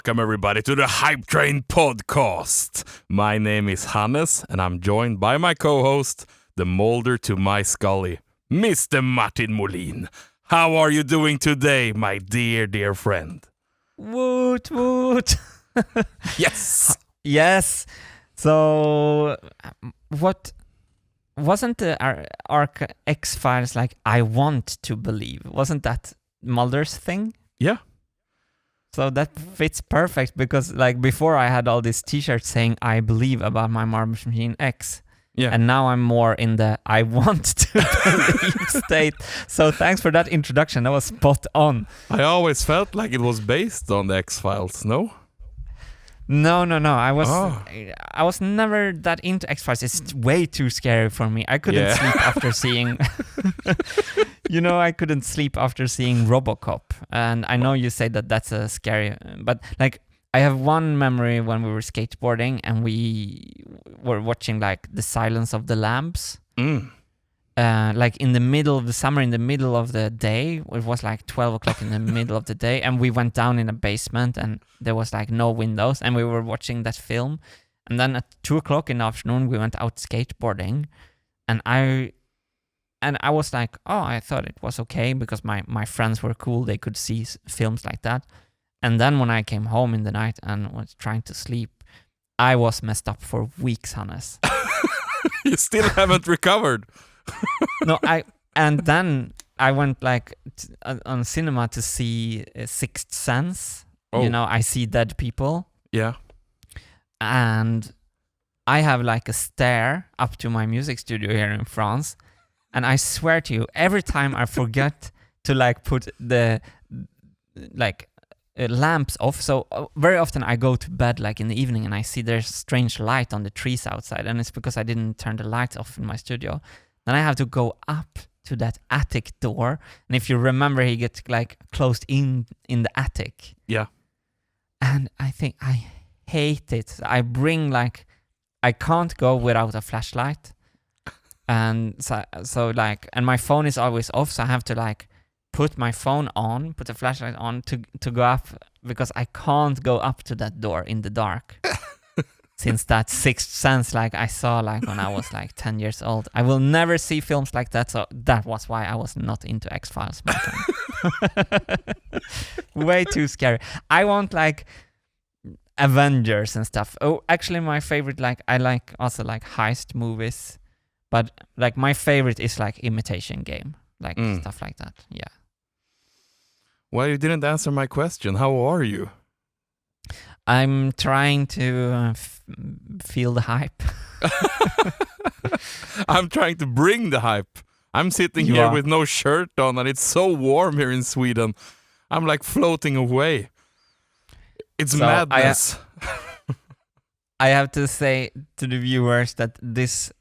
welcome everybody to the Hypetrain Podcast. My name is Hannes and I'm joined by my co-host, the Molder to my Scully, Mr. Martin Molin. How are you doing today, my dear friend? Woot woot. Yes. Yes. So, what wasn't the Arc X-Files like? I want to believe. Wasn't that Mulder's thing? Yeah. So that fits perfect because, like, before I had all these T-shirts saying "I believe" about my Marble Machine X. Yeah. And now I'm more in the I want to believe state. So thanks for that introduction. That was spot on. I always felt like it was based on the X-Files, no? No. I was never that into X-Files. It's way too scary for me. I couldn't sleep after seeing... I couldn't sleep after seeing RoboCop. And I know you say that that's a scary... But, like, I have one memory when we were skateboarding and we were watching, like, The Silence of the Lambs. Like in the middle of the summer, in the middle of the day. It was like 12 o'clock in the middle of the day. And we went down in a basement and there was like no windows. And we were watching that film. And then at 2 o'clock in the afternoon, we went out skateboarding. And I was like, oh, I thought it was okay because my friends were cool. They could see films like that. And then when I came home in the night and was trying to sleep, I was messed up for weeks, Hannes. You still haven't recovered. No, and then I went like on cinema to see Sixth Sense. Oh. I see dead people. Yeah. And I have like a stair up to my music studio here in France. And I swear to you, every time I forget to like put the like lamps off. So very often I go to bed like in the evening and I see there's strange light on the trees outside. And it's because I didn't turn the lights off in my studio. Then I have to go up to that attic door. And if you remember, he gets like closed in the attic. Yeah. And I think I hate it. I can't go without a flashlight. And so like, and my phone is always off. So I have to like put my phone on, put the flashlight on to go up because I can't go up to that door in the dark. Since that Sixth Sense, like I saw like when I was like 10 years old. I will never see films like that, so that was why I was not into X-Files. Way too scary. I want like Avengers and stuff. Oh, actually my favorite, like I like also like heist movies, but like my favorite is like Imitation Game, like stuff like that. Yeah. Well, you didn't answer my question. How are you? I'm trying to feel the hype. I'm trying to bring the hype. I'm sitting here with no shirt on and it's so warm here in Sweden. I'm like floating away. It's madness. I have to say to the viewers that this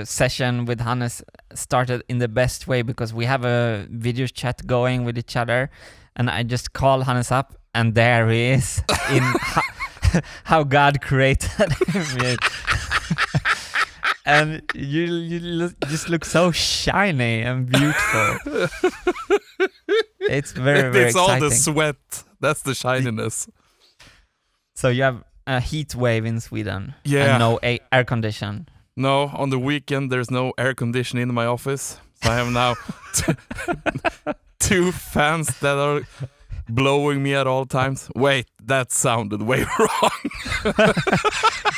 session with Hannes started in the best way because we have a video chat going with each other and I just call Hannes up and there he is in how God created him. And you just look so shiny and beautiful. It's very exciting. It's all the sweat. That's the shininess. So you have a heat wave in Sweden. Yeah. And no air condition. No, on the weekend there's no air conditioning in my office. So I have now two fans that are blowing me at all times. Wait, that sounded way wrong.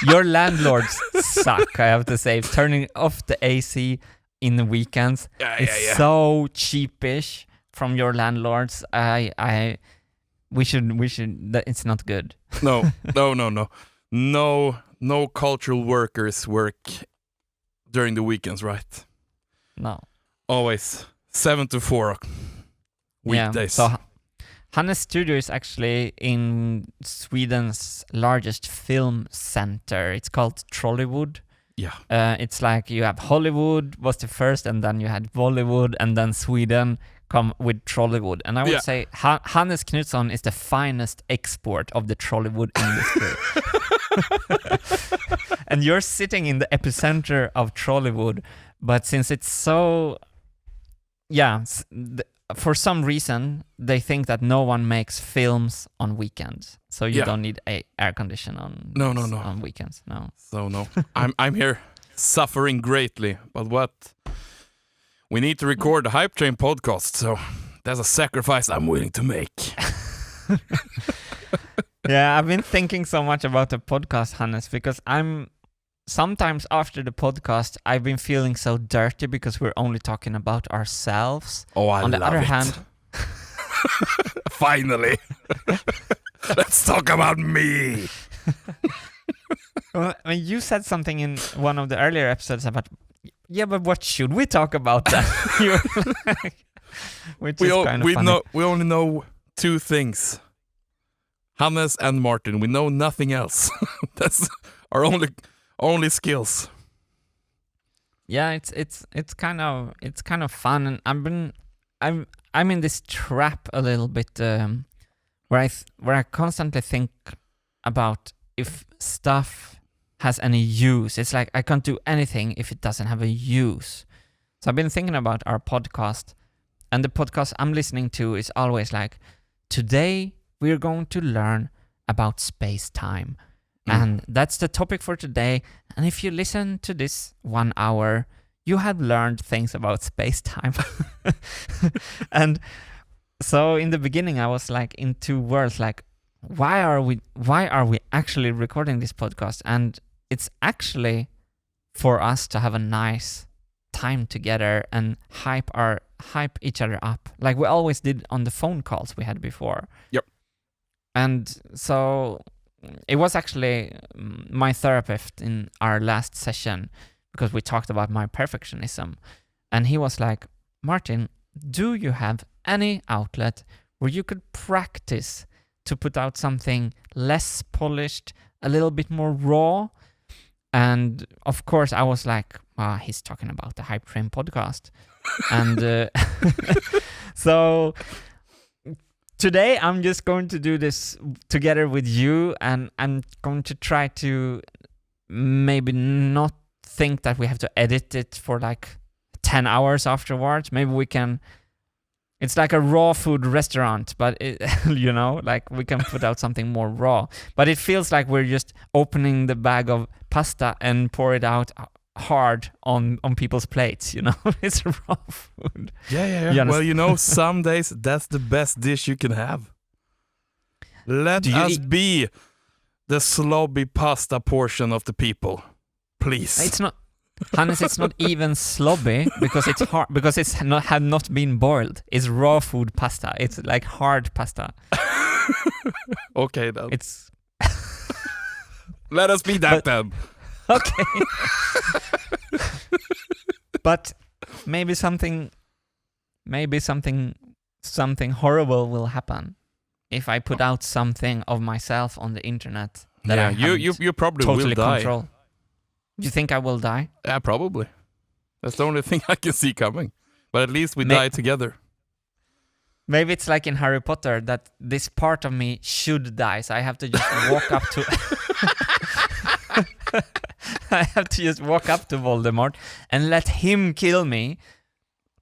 Your landlords suck, I have to say. Turning off the AC in the weekends is so cheapish from your landlords. We should. It's not good. No. No cultural workers work during the weekends, right? No. Always 7 to 4 weekdays. Yeah, so Hannes Studio is actually in Sweden's largest film center. It's called Trollywood. Yeah. It's like you have Hollywood was the first, and then you had Bollywood, and then Sweden come with Trollywood. And I would say Hannes Knutsson is the finest export of the Trollywood industry. And you're sitting in the epicenter of Trollywood, but since it's so... for some reason, they think that no one makes films on weekends, so you don't need a air condition on on weekends. No. So no, I'm here suffering greatly, but what? We need to record the Hypetrain podcast, so that's a sacrifice I'm willing to make. Yeah, I've been thinking so much about the podcast, Hannes, because sometimes after the podcast, I've been feeling so dirty because we're only talking about ourselves. Oh, On the other hand, finally, let's talk about me. Well, I mean, you said something in one of the earlier episodes about, but what should we talk about then? Which is kind of funny. We only know two things. Hannes and Martin. We know nothing else. That's our only skills. Yeah, it's kind of fun, and I'm in this trap a little bit where I constantly think about if stuff has any use. It's like I can't do anything if it doesn't have a use. So I've been thinking about our podcast, and the podcast I'm listening to is always like, today we're going to learn about space-time. And that's the topic for today. And if you listen to this 1 hour, you have learned things about space-time. And so in the beginning, I was like in two worlds, like, why are we actually recording this podcast? And it's actually for us to have a nice time together and hype each other up, like we always did on the phone calls we had before. Yep. And so it was actually my therapist in our last session, because we talked about my perfectionism, and he was like, Martin, do you have any outlet where you could practice to put out something less polished, a little bit more raw? And of course I was like, he's talking about the Hypetrain podcast. And so today I'm just going to do this together with you, and I'm going to try to maybe not think that we have to edit it for like 10 hours afterwards. Maybe we can, it's like a raw food restaurant, but like we can put out something more raw. But it feels like we're just opening the bag of pasta and pour it out hard on people's plates, It's raw food. Yeah. Well, some days that's the best dish you can have. Let us be the slobby pasta portion of the people, please. It's not, Hannes, it's not even slobby because it's hard, because it's had not been boiled. It's raw food pasta. It's like hard pasta. Okay, then. It's let us be that then. Okay. But maybe something horrible will happen if I put out something of myself on the internet that I you probably totally will die. Control. You think I will die? Yeah, probably. That's the only thing I can see coming. But at least we die together. Maybe it's like in Harry Potter that this part of me should die, so I have to just walk up to I have to just walk up to Voldemort and let him kill me.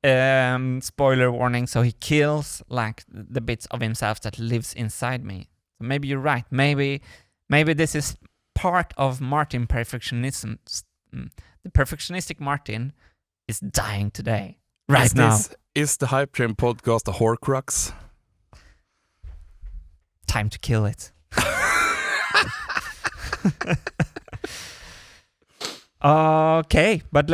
Spoiler warning, so he kills like the bits of himself that lives inside me. So maybe you're right. Maybe this is part of Martin perfectionism. The perfectionistic Martin is dying today. Is the Hypetrain podcast a Horcrux? Time to kill it. Okay, but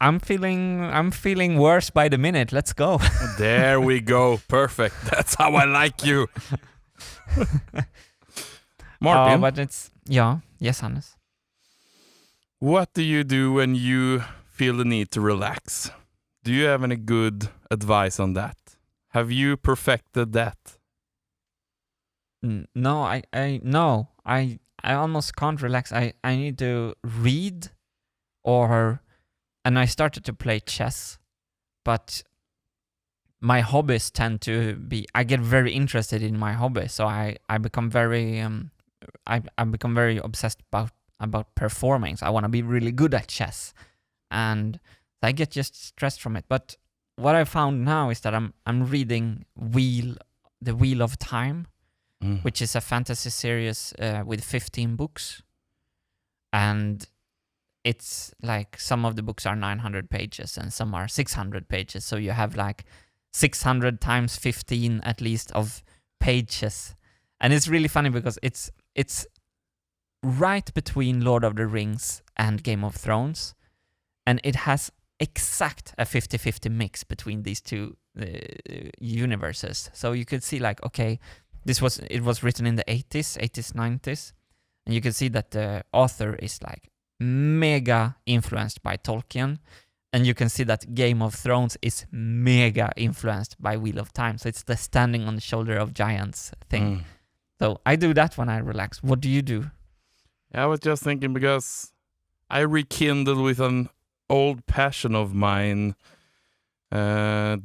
I'm feeling worse by the minute. Let's go. There we go. Perfect. That's how I like you. Martin. But yes, Hannes. What do you do when you feel the need to relax? Do you have any good advice on that? Have you perfected that? No, I almost can't relax. I need to read, and I started to play chess, but my hobbies tend to be, I get very interested in my hobby, so I become very I become very obsessed about performing. So I want to be really good at chess, and I get just stressed from it. But what I found now is that I'm reading The Wheel of Time, which is a fantasy series with 15 books, and it's like some of the books are 900 pages and some are 600 pages. So you have like 600 times 15 at least of pages. And it's really funny because it's right between Lord of the Rings and Game of Thrones. And it has exact a 50-50 mix between these two universes. So you could see like, okay, it was written in the 80s, 90s. And you can see that the author is like mega influenced by Tolkien, and you can see that Game of Thrones is mega influenced by Wheel of Time. So it's the standing on the shoulder of giants thing. So I do that when I relax. What do you do? I was just thinking, because I rekindled with an old passion of mine a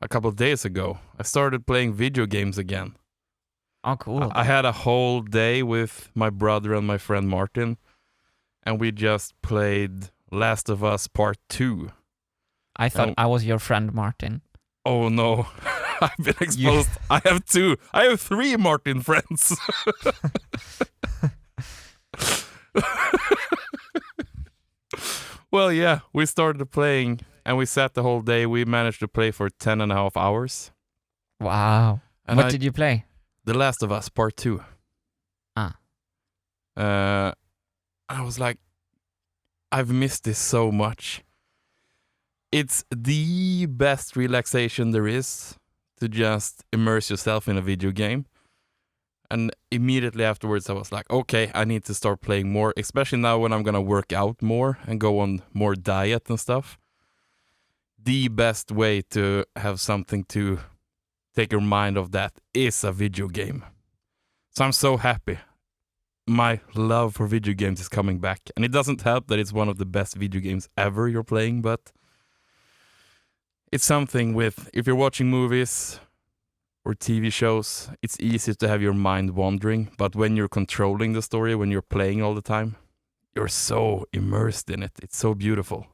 couple of days ago. I started playing video games again. Oh, cool. I had a whole day with my brother and my friend Martin, and we just played Last of Us Part 2. I thought I was your friend Martin. Oh no, I've been exposed. I have 2. I have 3 Martin friends. Well, yeah, we started playing and we sat the whole day. We managed to play for 10.5 hours. Wow. And what did you play? The Last of Us Part 2. I was like, I've missed this so much. It's the best relaxation there is, to just immerse yourself in a video game. And immediately afterwards I was like, okay, I need to start playing more, especially now when I'm gonna work out more and go on more diet and stuff. The best way to have something to take your mind off that is a video game. So I'm so happy. My love for video games is coming back. And it doesn't help that it's one of the best video games ever you're playing, but it's something with, if you're watching movies or TV shows, it's easy to have your mind wandering. But when you're controlling the story, when you're playing all the time, you're so immersed in it. It's so beautiful.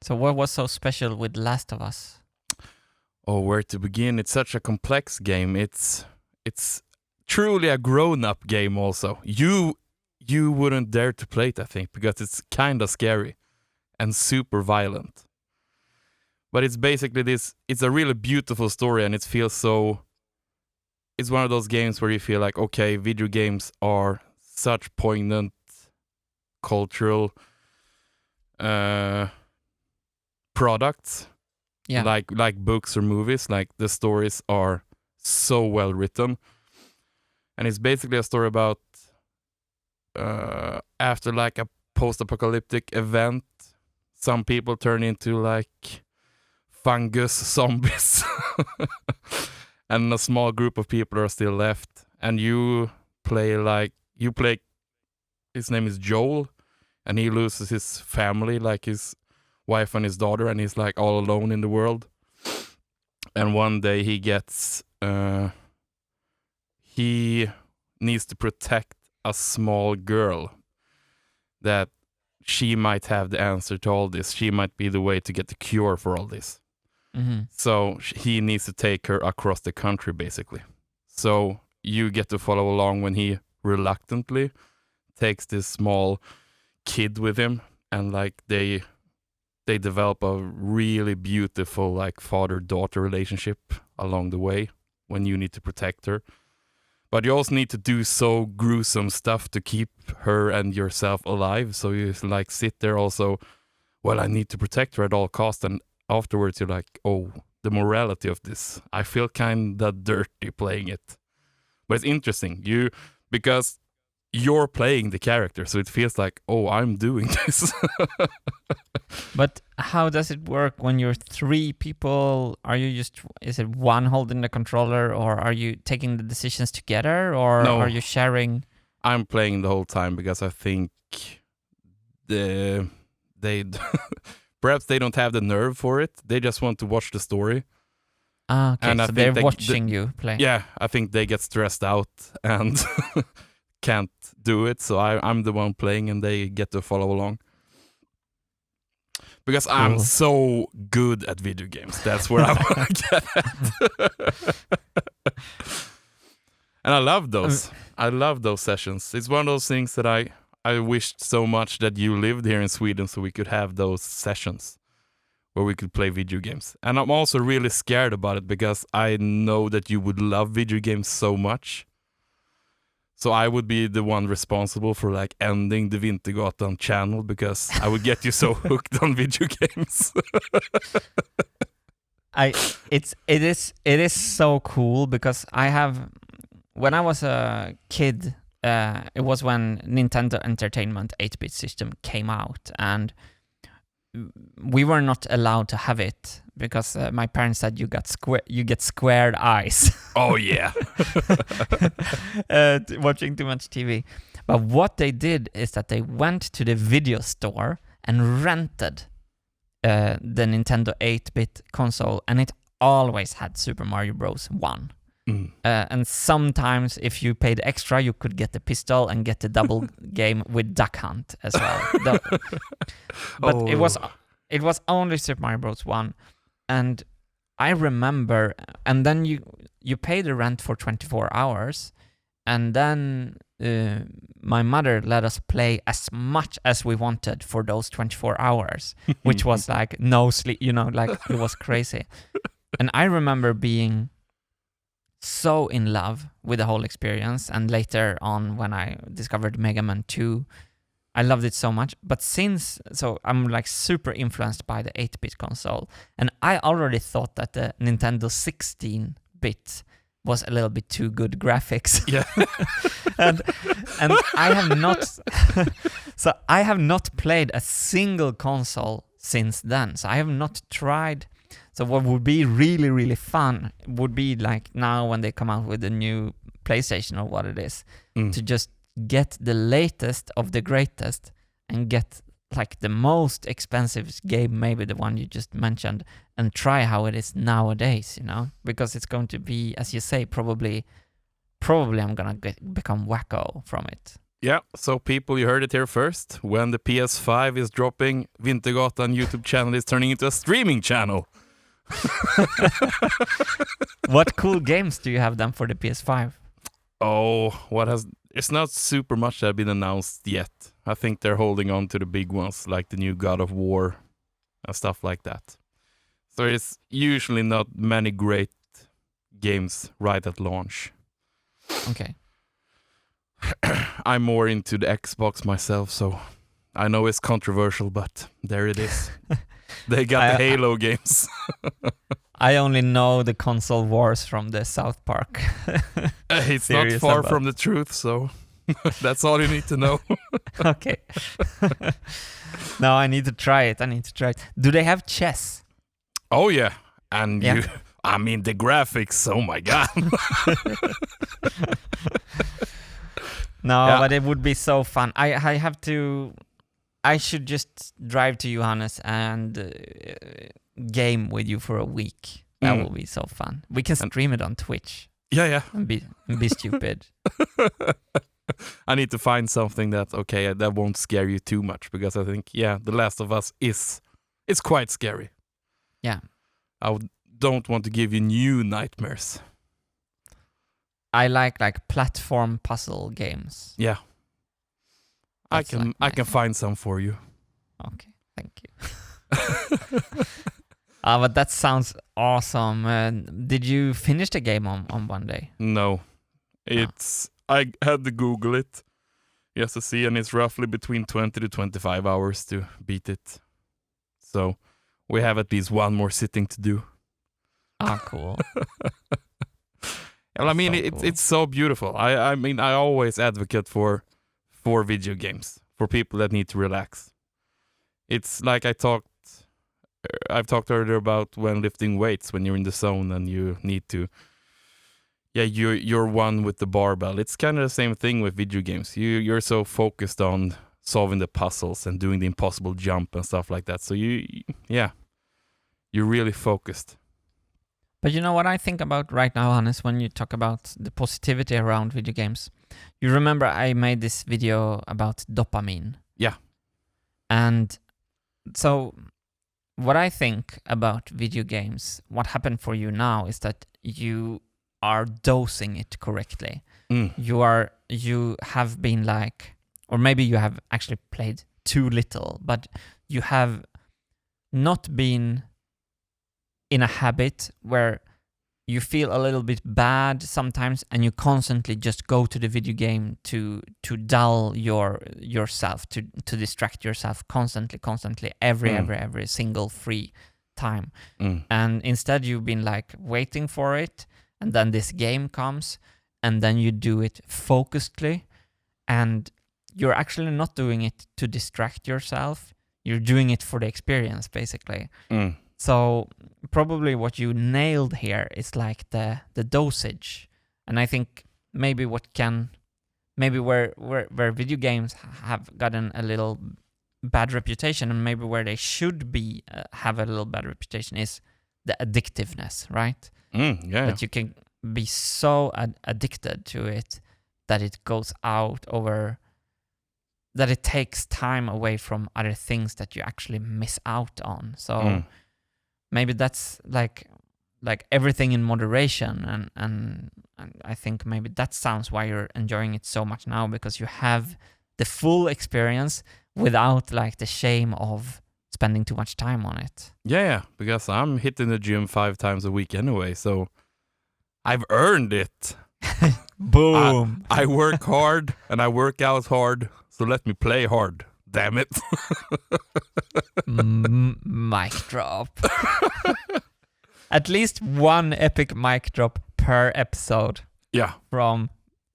So what was so special with Last of Us? Oh, where to begin? It's such a complex game. It's truly a grown-up game also. You wouldn't dare to play it, I think, because it's kind of scary and super violent. But it's basically this, it's a really beautiful story, and it feels so, it's one of those games where you feel like, okay, video games are such poignant cultural products. Yeah. Like books or movies. Like, the stories are so well written. And it's basically a story about after like a post-apocalyptic event, some people turn into like fungus zombies. And a small group of people are still left. And you play, his name is Joel, and he loses his family, like his wife and his daughter, and he's like all alone in the world. And one day he gets he needs to protect a small girl, that she might have the answer to all this. She might be the way to get the cure for all this. Mm-hmm. So he needs to take her across the country, basically. So you get to follow along when he reluctantly takes this small kid with him, and like they develop a really beautiful like father-daughter relationship along the way when you need to protect her. But you also need to do so gruesome stuff to keep her and yourself alive. So you like sit there also, well, I need to protect her at all costs. And afterwards you're like, oh, the morality of this. I feel kind of dirty playing it. But it's interesting, because you're playing the character, so it feels like, oh, I'm doing this. But how does it work when you're 3 people? Is it one holding the controller, or are you taking the decisions together, or No. are you sharing? I'm playing the whole time because I think they perhaps they don't have the nerve for it. They just want to watch the story. Okay, And I so think they're watching you play. Yeah, I think they get stressed out and can't do it. So I'm the one playing, and they get to follow along. Because I'm so good at video games. That's where I want to get at. And I love those. I love those sessions. It's one of those things that I wished so much that you lived here in Sweden so we could have those sessions where we could play video games. And I'm also really scared about it because I know that you would love video games so much. So I would be the one responsible for like ending the Vintergatan channel because I would get you so hooked on video games. It is so cool because when I was a kid, it was when Nintendo Entertainment 8-bit system came out, and we were not allowed to have it because my parents said you get squared eyes. Oh yeah. Watching too much TV. But what they did is that they went to the video store and rented the Nintendo 8-bit console, and it always had Super Mario Bros. 1. And sometimes if you paid extra, you could get the pistol and get the double game with Duck Hunt as well. But it was only Super Mario Bros. 1. And I remember, and then you pay the rent for 24 hours, and then my mother let us play as much as we wanted for those 24 hours, which was like no sleep, like it was crazy. And I remember being so in love with the whole experience, and later on when I discovered Mega Man 2, I loved it so much. But so I'm like super influenced by the 8-bit console, and I already thought that the Nintendo 16-bit was a little bit too good graphics. Yeah. and I have not so I have not played a single console since then. So I have not tried. So what would be really, really fun would be like now when they come out with a new PlayStation or what it is, to just get the latest of the greatest and get like the most expensive game, maybe the one you just mentioned, and try how it is nowadays, because it's going to be, as you say, probably I'm gonna become wacko from it. Yeah, so people, you heard it here first. When the PS5 is dropping, Vintergatan YouTube channel is turning into a streaming channel. What cool games do you have then for the PS5? Oh, it's not super much that have been announced yet. I think they're holding on to the big ones, like the new God of War and stuff like that. So it's usually not many great games right at launch. Okay. I'm more into the Xbox myself, so I know it's controversial, but there it is. They got the Halo games. I only know the console wars from the South Park. It's not far from the truth, so that's all you need to know. Okay. Now I need to try it. Do they have chess? Oh yeah. And the graphics, oh my god. No, but it would be so fun. I should just drive to Johannes and game with you for a week. That will be so fun. We can stream it on Twitch. Yeah. And be stupid. I need to find something that won't scare you too much, because I think, The Last of Us it's quite scary. Yeah. I don't want to give you new nightmares. I like platform puzzle games. Yeah. I can find some for you. Okay, thank you. But that sounds awesome. Did you finish the game on one day? No. I had to Google it just to see, and it's roughly between 20 to 25 hours to beat it. So we have at least one more sitting to do. Ah, cool. Well, I mean, it's so beautiful. I mean, I always advocate for video games, for people that need to relax. It's like I've talked earlier about when lifting weights, when you're in the zone and you need to, you're one with the barbell. It's kind of the same thing with video games. You're so focused on solving the puzzles and doing the impossible jump and stuff like that. So you're really focused. But you know what I think about right now, Hannes, when you talk about the positivity around video games? You remember I made this video about dopamine. Yeah. And so what I think about video games, what happened for you now is that you are dosing it correctly. You have been like, or maybe you have actually played too little, but you have not been in a habit where you feel a little bit bad sometimes, and you constantly just go to the video game to dull yourself, to distract yourself constantly, every single free time. And instead you've been like waiting for it, and then this game comes, and then you do it focusedly, and you're actually not doing it to distract yourself. You're doing it for the experience, basically. So probably what you nailed here is like the dosage. And I think maybe where video games have gotten a little bad reputation, and maybe where they should be have a little bad reputation, is the addictiveness, right? That you can be so addicted to it that it goes out over, that it takes time away from other things that you actually miss out on. So maybe that's like everything in moderation, and I think maybe that sounds why you're enjoying it so much now, because you have the full experience without like the shame of spending too much time on it. Yeah, because I'm hitting the gym 5 times a week anyway, so I've earned it. Boom. I work hard and I work out hard, so let me play hard. Damn it. Mic drop. At least one epic mic drop per episode. Yeah. From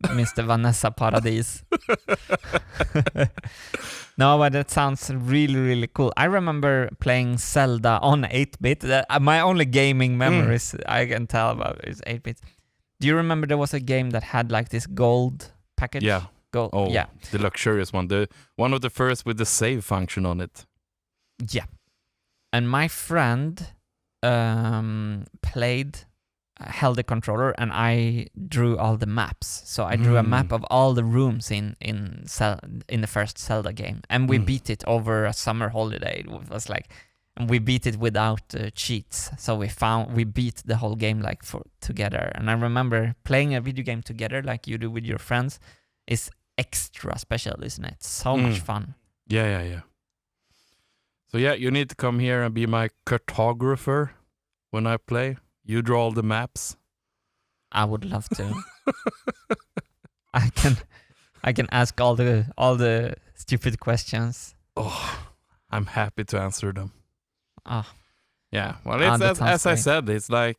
Mr. Vanessa Paradis. No, but that sounds really, really cool. I remember playing Zelda on 8-bit. My only gaming memories I can tell about is 8-bit. Do you remember there was a game that had like this gold package? Yeah. Gold. Oh, yeah. The luxurious one. The one of the first with the save function on it. Yeah. And my friend held the controller, and I drew all the maps. So I drew a map of all the rooms in the first Zelda game, and we beat it over a summer holiday. It was like, and we beat it without cheats. So we beat the whole game like together. And I remember playing a video game together, like you do with your friends, is extra special, isn't it? So much fun. Yeah. So yeah, you need to come here and be my cartographer when I play. You draw all the maps. I would love to. I can ask all the stupid questions. Oh, I'm happy to answer them. Oh. Yeah. Well, it's as I said, it's like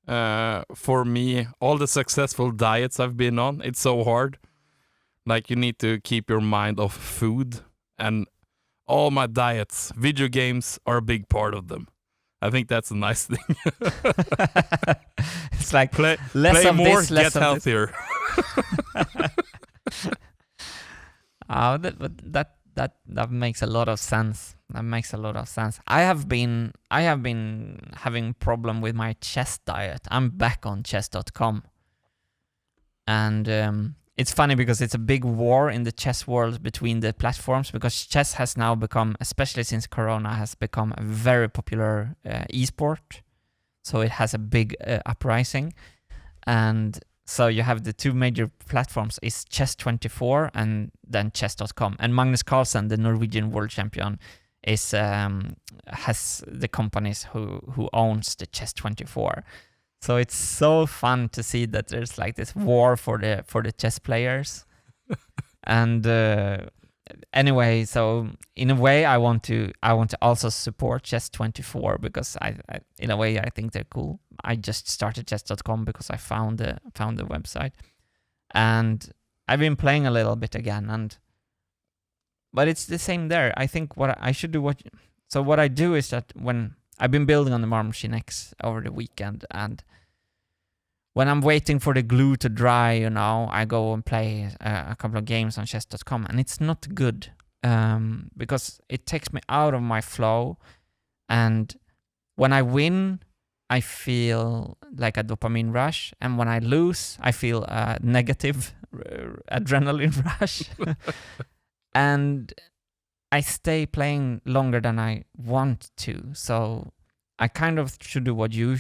for me, all the successful diets I've been on, it's so hard. Like, you need to keep your mind off food, and all my diets, video games are a big part of them. I think that's a nice thing. It's like play of more, this, less get of healthier. That makes a lot of sense. That makes a lot of sense. I have been having problem with my chess diet. I'm back on chess.com, and it's funny because it's a big war in the chess world between the platforms, because chess has now become, especially since Corona, has become a very popular esport. So it has a big uprising. And so you have the two major platforms is Chess24 and then chess.com. And Magnus Carlsen, the Norwegian world champion, is has the companies who owns the Chess24. So it's so fun to see that there's like this war for the chess players. And anyway, so in a way, I want to also support Chess24, because I in a way I think they're cool. I just started chess.com because I found the website, and I've been playing a little bit again, but it's the same there. I think what I should do what I do is that when I've been building on the Marble Machine X over the weekend, and when I'm waiting for the glue to dry, I go and play a couple of games on chess.com, and it's not good because it takes me out of my flow. And when I win, I feel like a dopamine rush, and when I lose, I feel a negative adrenaline rush. And I stay playing longer than I want to. So I kind of should do what you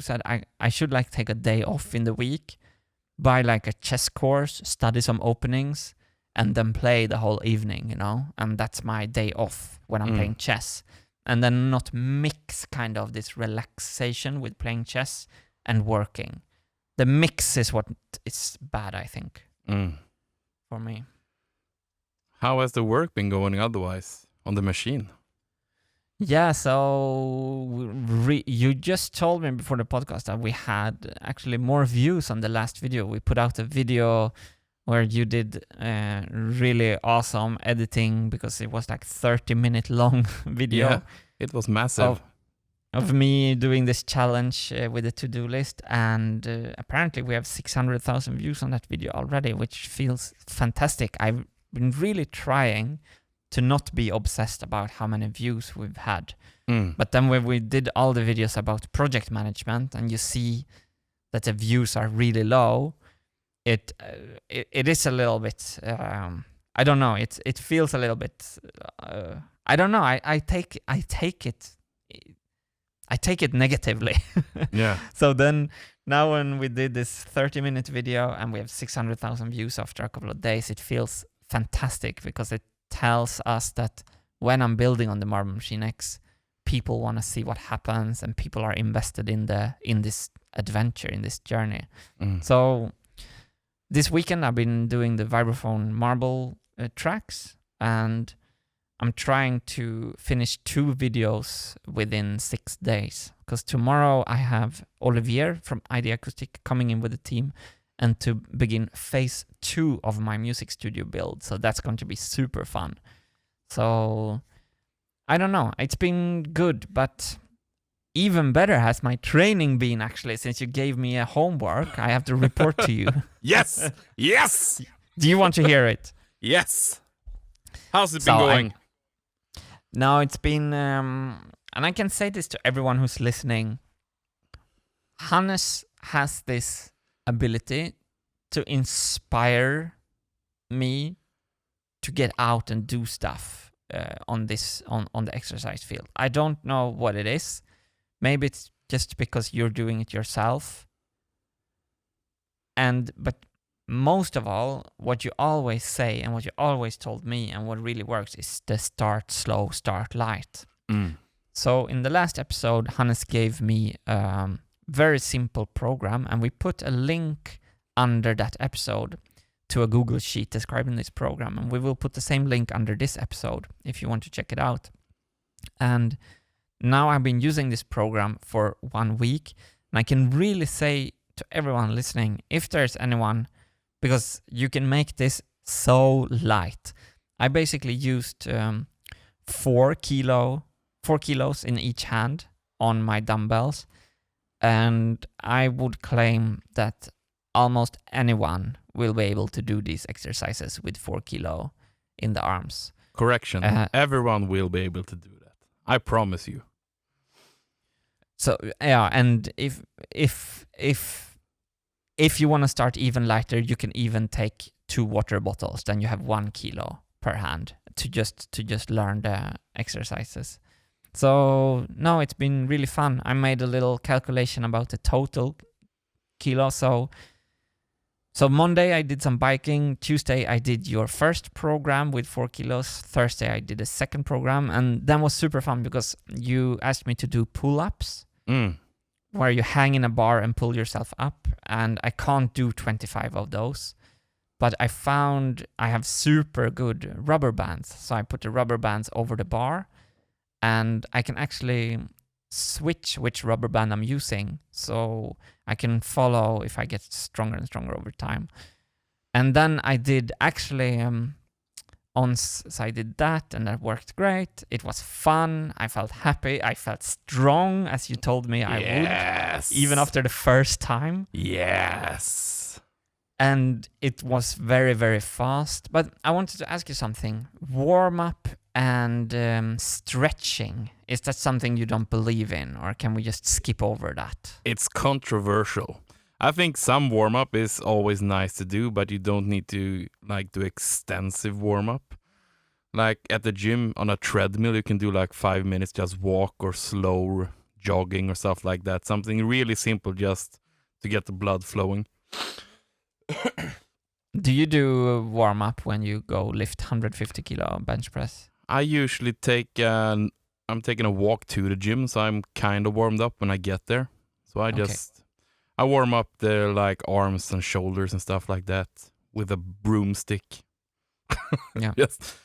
said. I should like take a day off in the week, buy like a chess course, study some openings, and then play the whole evening, and that's my day off when I'm playing chess. And then not mix kind of this relaxation with playing chess and working. The mix is what is bad, I think, for me. How has the work been going otherwise on the machine? Yeah, so you just told me before the podcast that we had actually more views on the last video. We put out a video where you did really awesome editing because it was like 30-minute long video. Yeah, it was massive. Of me doing this challenge with a to-do list, and apparently we have 600,000 views on that video already, which feels fantastic. I've been really trying to not be obsessed about how many views we've had. But then when we did all the videos about project management and you see that the views are really low, it is a little bit, I don't know, it feels a little bit, I don't know, I take it negatively. Yeah. So then now when we did this 30-minute video and we have 600,000 views after a couple of days, it feels fantastic because it tells us that when I'm building on the Marble Machine X, people want to see what happens and people are invested in this adventure, in this journey. So this weekend I've been doing the vibraphone marble tracks, and I'm trying to finish 2 videos within 6 days, because tomorrow I have Olivier from ID Acoustic coming in with the team and to begin phase 2 of my music studio build. So that's going to be super fun. So I don't know. It's been good, but even better has my training been, actually, since you gave me a homework. I have to report to you. Yes! Yes! Do you want to hear it? Yes! How's it been going? No, it's been, and I can say this to everyone who's listening. Hannes has this ability to inspire me to get out and do stuff on the exercise field. I don't know what it is. Maybe it's just because you're doing it yourself. But most of all, what you always say and what you always told me and what really works is the start slow, start light. So in the last episode, Hannes gave me a very simple program, and we put a link under that episode to a Google Sheet describing this program, and we will put the same link under this episode if you want to check it out. And now I've been using this program for 1 week, and I can really say to everyone listening, if there's anyone, because you can make this so light. I basically used 4 kilos in each hand on my dumbbells, and I would claim that almost anyone will be able to do these exercises with 4 kilo in the arms. Correction. Everyone will be able to do that. I promise you. So yeah, and if you want to start even lighter, you can even take 2 water bottles. Then you have 1 kilo per hand to just learn the exercises. So no, it's been really fun. I made a little calculation about the total kilo. So Monday I did some biking. Tuesday I did your first program with 4 kilos. Thursday I did a second program, and that was super fun because you asked me to do pull-ups, where you hang in a bar and pull yourself up, and I can't do 25 of those. But I found I have super good rubber bands. So I put the rubber bands over the bar, and I can actually switch which rubber band I'm using, so I can follow if I get stronger and stronger over time. And then I did actually so I did that, and that worked great. It was fun. I felt happy. I felt strong, as you told me I would, even after the first time. Yes. And it was very, very fast. But I wanted to ask you something. Warm up and stretching, is that something you don't believe in, or can we just skip over that? It's controversial. I think some warm-up is always nice to do, but you don't need to do extensive warm-up. Like at the gym on a treadmill, you can do like 5 minutes, just walk or slow jogging or stuff like that. Something really simple just to get the blood flowing. Do you do warm up when you go lift 150 kilo bench press? I usually I'm taking a walk to the gym, so I'm kind of warmed up when I get there. So I warm up the like arms and shoulders and stuff like that with a broomstick. Yeah. Just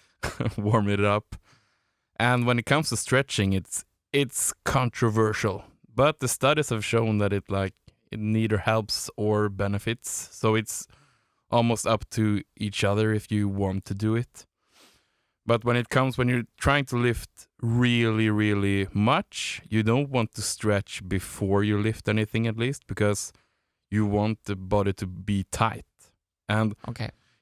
warm it up. And when it comes to stretching, it's controversial, but the studies have shown that it neither helps or benefits. So it's almost up to each other if you want to do it. But when you're trying to lift really, really much, you don't want to stretch before you lift anything, at least, because you want the body to be tight. And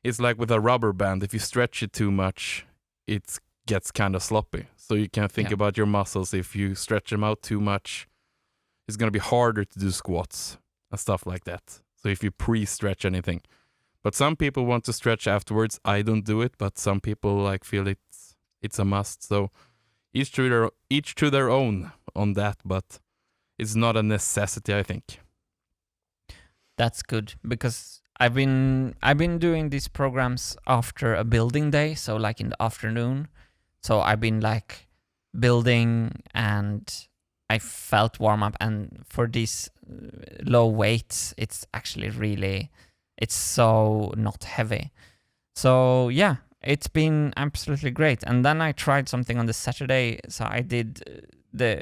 it's like with a rubber band. If you stretch it too much, it gets kind of sloppy. So you can think about your muscles. If you stretch them out too much, it's going to be harder to do squats and stuff like that. So if you pre-stretch anything. But some people want to stretch afterwards. I don't do it, but some people feel it's a must. So each to their own on that, but it's not a necessity, I think. That's good, because I've been doing these programs after a building day, so like in the afternoon. So I've been building and I felt warm up, and for these low weights, it's actually really, it's so not heavy. So yeah, it's been absolutely great. And then I tried something on the Saturday. So I did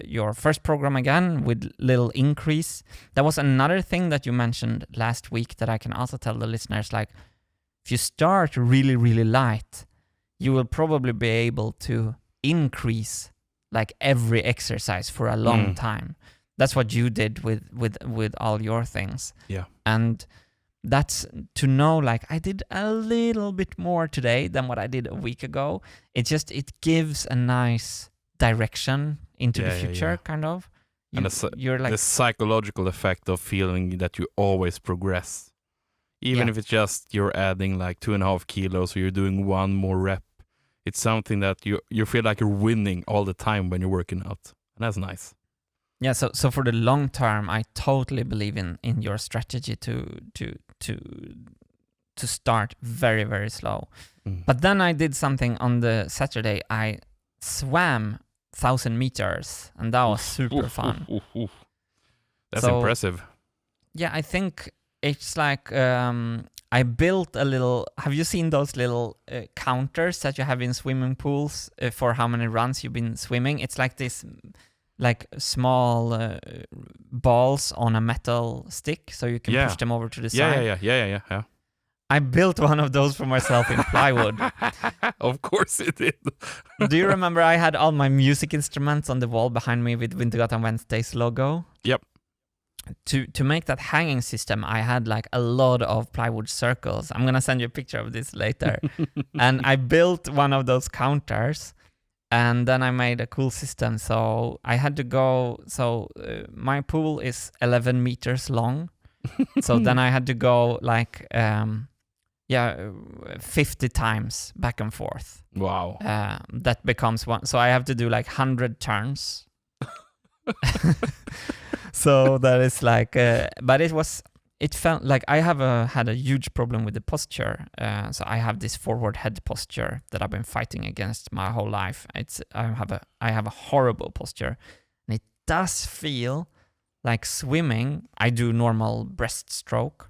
your first program again with little increase. That was another thing that you mentioned last week that I can also tell the listeners, if you start really, really light, you will probably be able to increase every exercise for a long time. That's what you did with all your things. Yeah. And that's to know, I did a little bit more today than what I did a week ago. It gives a nice direction into the future, kind of. The psychological effect of feeling that you always progress. Even if it's just you're adding 2.5 kilos or you're doing one more rep. It's something that you feel like you're winning all the time when you're working out. And that's nice. Yeah, so for the long term, I totally believe in your strategy to start very, very slow. But then I did something on the Saturday. I swam 1,000 meters, and that was super fun. That's impressive. Yeah, I think it's I built a little. Have you seen those little counters that you have in swimming pools for how many runs you've been swimming? It's like this, small balls on a metal stick, so you can push them over to the side. Yeah. I built one of those for myself in plywood. Of course you did. Do you remember I had all my music instruments on the wall behind me with Wintergatan Wednesdays logo? Yep. To make that hanging system, I had a lot of plywood circles. I'm gonna send you a picture of this later. And I built one of those counters, and then I made a cool system. So I had to go. So my pool is 11 meters long. So then I had to go 50 times back and forth. Wow. That becomes one. So I have to do 100 turns. So that is but it felt like I have had a huge problem with the posture. So I have this forward head posture that I've been fighting against my whole life. I have a horrible posture, and it does feel like swimming. I do normal breaststroke.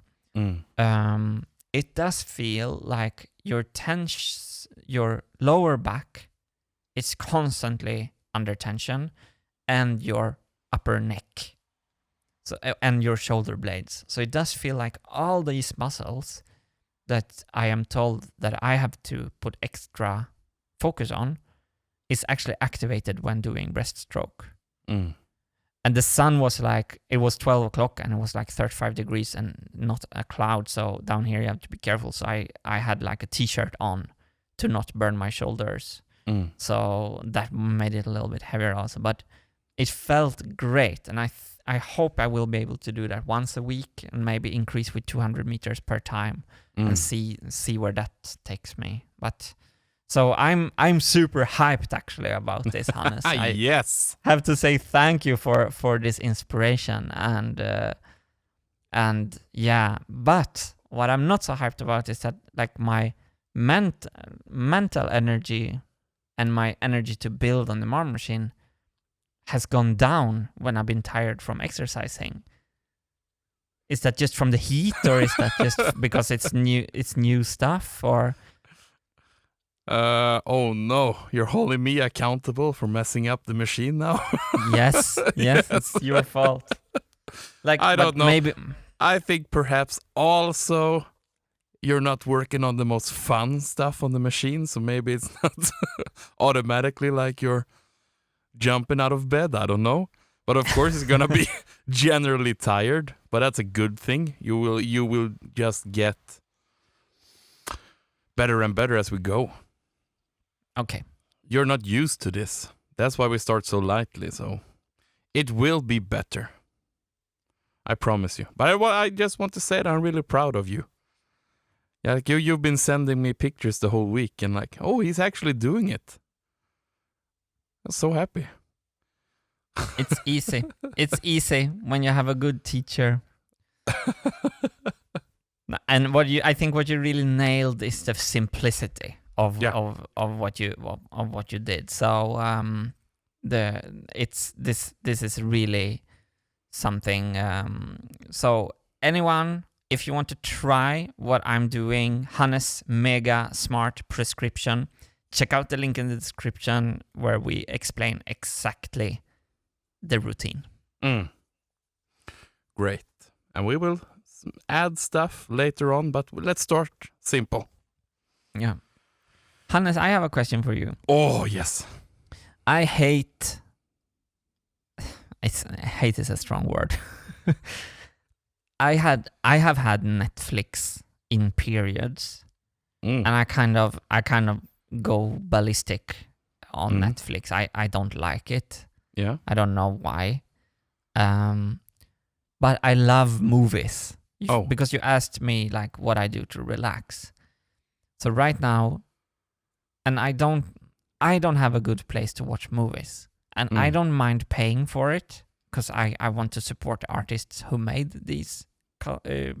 It does feel like your lower back is constantly under tension, and your upper neck, so and your shoulder blades. So it does feel like all these muscles that I am told that I have to put extra focus on is actually activated when doing breaststroke. And the sun was it was 12 o'clock and it was 35 degrees and not a cloud. So down here you have to be careful. So I had a t-shirt on to not burn my shoulders. So that made it a little bit heavier also. But it felt great. And I hope I will be able to do that once a week and maybe increase with 200 meters per time and see where that takes me. But So I'm super hyped actually about this, Hannes. Yes. Have to say thank you for this inspiration and yeah. But what I'm not so hyped about is that like my mental energy and my energy to build on the marble machine has gone down when I've been tired from exercising. Is that just from the heat, or is that just because it's new stuff, or? Oh no, you're holding me accountable for messing up the machine now? Yes, it's your fault. Like, I don't know. Maybe I think perhaps also you're not working on the most fun stuff on the machine, so maybe it's not automatically like you're jumping out of bed. I don't know. But of course it's gonna be generally tired, but that's a good thing. You will just get better and better as we go. Okay. You're not used to this. That's why we start so lightly, so it will be better. I promise you. But I just want to say that I'm really proud of you. Yeah, like you've been sending me pictures the whole week and like, oh, he's actually doing it. I'm so happy. It's easy. It's easy when you have a good teacher. And I think what you really nailed is the simplicity of what you did. So this is really something. So anyone, if you want to try what I'm doing, Hannes' mega smart prescription, check out the link in the description where we explain exactly the routine. Great. And we will add stuff later on, but let's start simple. Yeah. Hannes, I have a question for you. Oh, yes. Hate is a strong word. I have had Netflix in periods, and I kind of go ballistic on Netflix. I don't like it. Yeah. I don't know why. But I love movies. Because you asked me like what I do to relax. So right now, and I don't have a good place to watch movies. And I don't mind paying for it because I want to support the artists who made these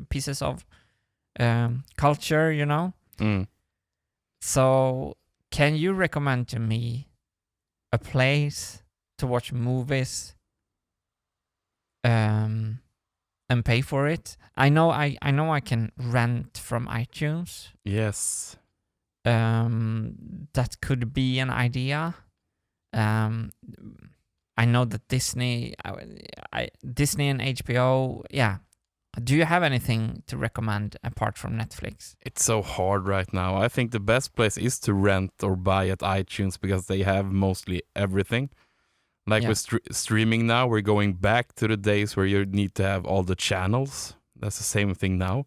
pieces of culture, you know? So can you recommend to me a place to watch movies and pay for it? I know I can rent from iTunes. Yes. That could be an idea. I know that Disney and HBO, yeah. Do you have anything to recommend apart from Netflix? It's so hard right now. I think the best place is to rent or buy at iTunes because they have mostly everything. Like with streaming now, we're going back to the days where you need to have all the channels. That's the same thing now.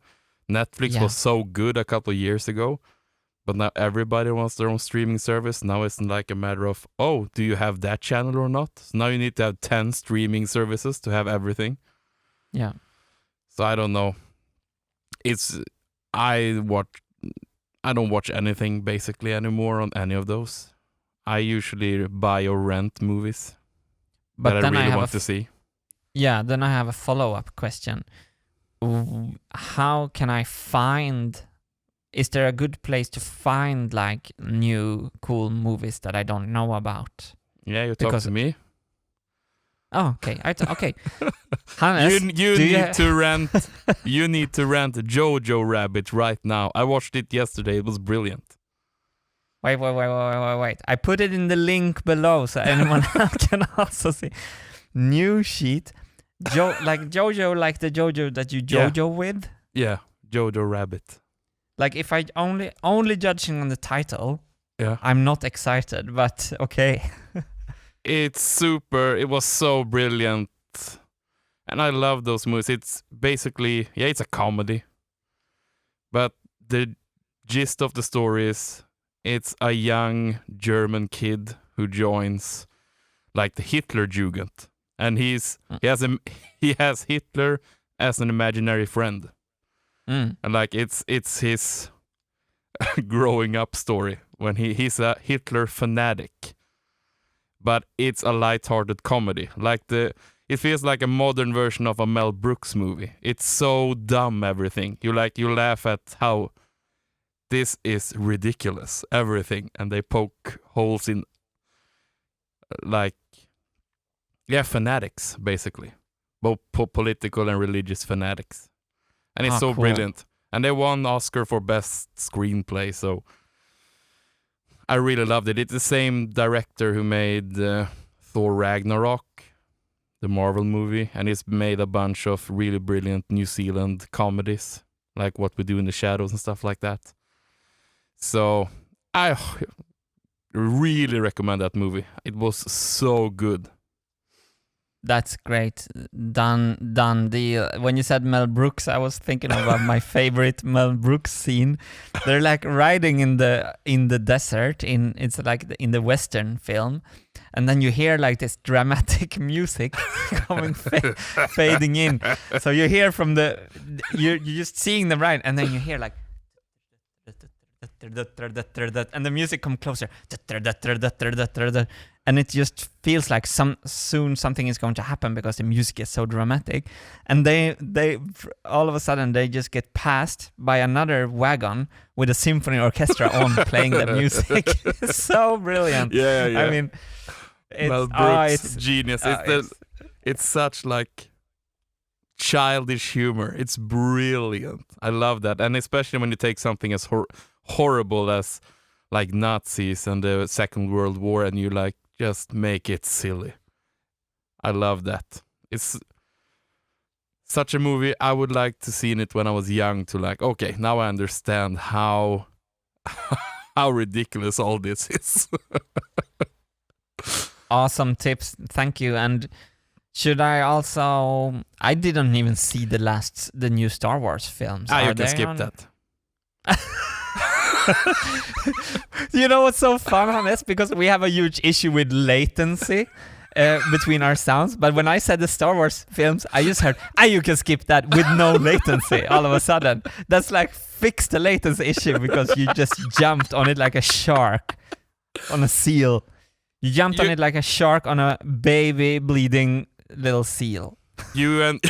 Netflix was so good a couple of years ago, but now everybody wants their own streaming service. Now it's like a matter of, oh, do you have that channel or not? So now you need to have 10 streaming services to have everything. Yeah. So I don't know. I don't watch anything basically anymore on any of those. I usually buy or rent movies that I really want to see. Yeah, then I have a follow-up question. How can I find... Is there a good place to find like new cool movies that I don't know about? Yeah, you talk to me. Oh, okay. Okay. Hannes, you need to rent Jojo Rabbit right now. I watched it yesterday. It was brilliant. Wait. I put it in the link below so anyone else can also see. New sheet. Like Jojo, like the Jojo that you Jojo with? Yeah, Jojo Rabbit. Like if I only judging on the title, yeah, I'm not excited, but okay. It's super. It was so brilliant. And I love those movies. It's basically, it's a comedy. But the gist of the story is it's a young German kid who joins like the Hitler Jugend. And he has Hitler as an imaginary friend. And like it's his growing up story. when he's a Hitler fanatic, but it's a light-hearted comedy. It feels like a modern version of a Mel Brooks movie. It's so dumb, everything. You laugh at how this is ridiculous, everything, and they poke holes in fanatics, basically. Both political and religious fanatics. And it's so cool. Brilliant. And they won Oscar for Best Screenplay, so I really loved it. It's the same director who made Thor Ragnarok, the Marvel movie, and he's made a bunch of really brilliant New Zealand comedies, like What We Do in the Shadows and stuff like that. So I really recommend that movie. It was so good. That's great. Done deal. When you said Mel Brooks, I was thinking about my favorite Mel Brooks scene. They're like riding in the desert it's like in the Western film, and then you hear like this dramatic music coming fading in. So you hear from you're just seeing them ride, and then you hear like and the music comes closer, and it just feels like soon something is going to happen because the music is so dramatic. And they all of a sudden they just get passed by another wagon with a symphony orchestra on playing the music. It's so brilliant. Yeah. I mean, Mel Brooks, it's genius. It's such like childish humor. It's brilliant. I love that, and especially when you take something as horrible as like Nazis and the Second World War, and you like just make it silly. I love that. It's such a movie. I would like to see it when I was young, to like, okay, now I understand how ridiculous all this is. Awesome tips. Thank you. And should I also... I didn't even see the new Star Wars films. You can skip that. You know what's so fun on this? Because we have a huge issue with latency between our sounds. But when I said the Star Wars films, I just heard, you can skip that with no latency all of a sudden. That's like fix the latency issue because you just jumped on it like a shark on a seal. You jumped on it like a shark on a baby bleeding little seal. You and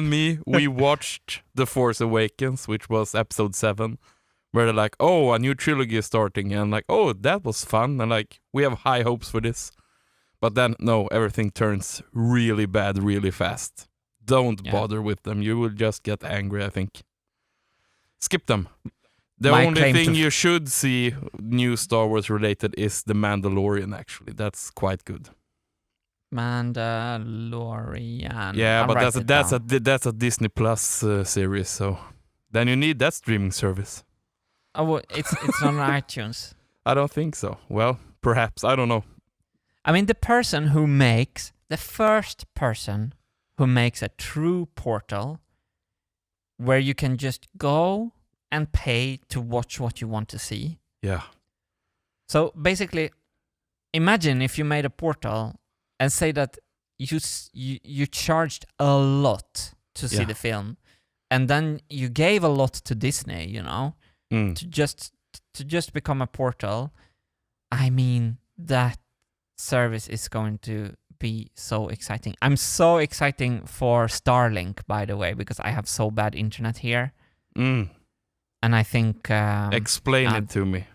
me, we watched The Force Awakens, which was episode 7. Where they're like, oh, a new trilogy is starting, and like, oh, that was fun, and like, we have high hopes for this. But then, no, everything turns really bad really fast. Don't bother with them. You will just get angry, I think. Skip them. The only thing you should see new Star Wars related is The Mandalorian, actually. That's quite good. Mandalorian. Yeah, but that's a Disney Plus series, so then you need that streaming service. Oh, well, it's on iTunes. I don't think so. Well, perhaps. I don't know. I mean, the first person who makes a true portal where you can just go and pay to watch what you want to see. Yeah. So basically, imagine if you made a portal and say that you charged a lot to see the film, and then you gave a lot to Disney, you know, to just become a portal. I mean, that service is going to be so exciting. I'm so exciting for Starlink, by the way, because I have so bad internet here. And I think... explain it to me.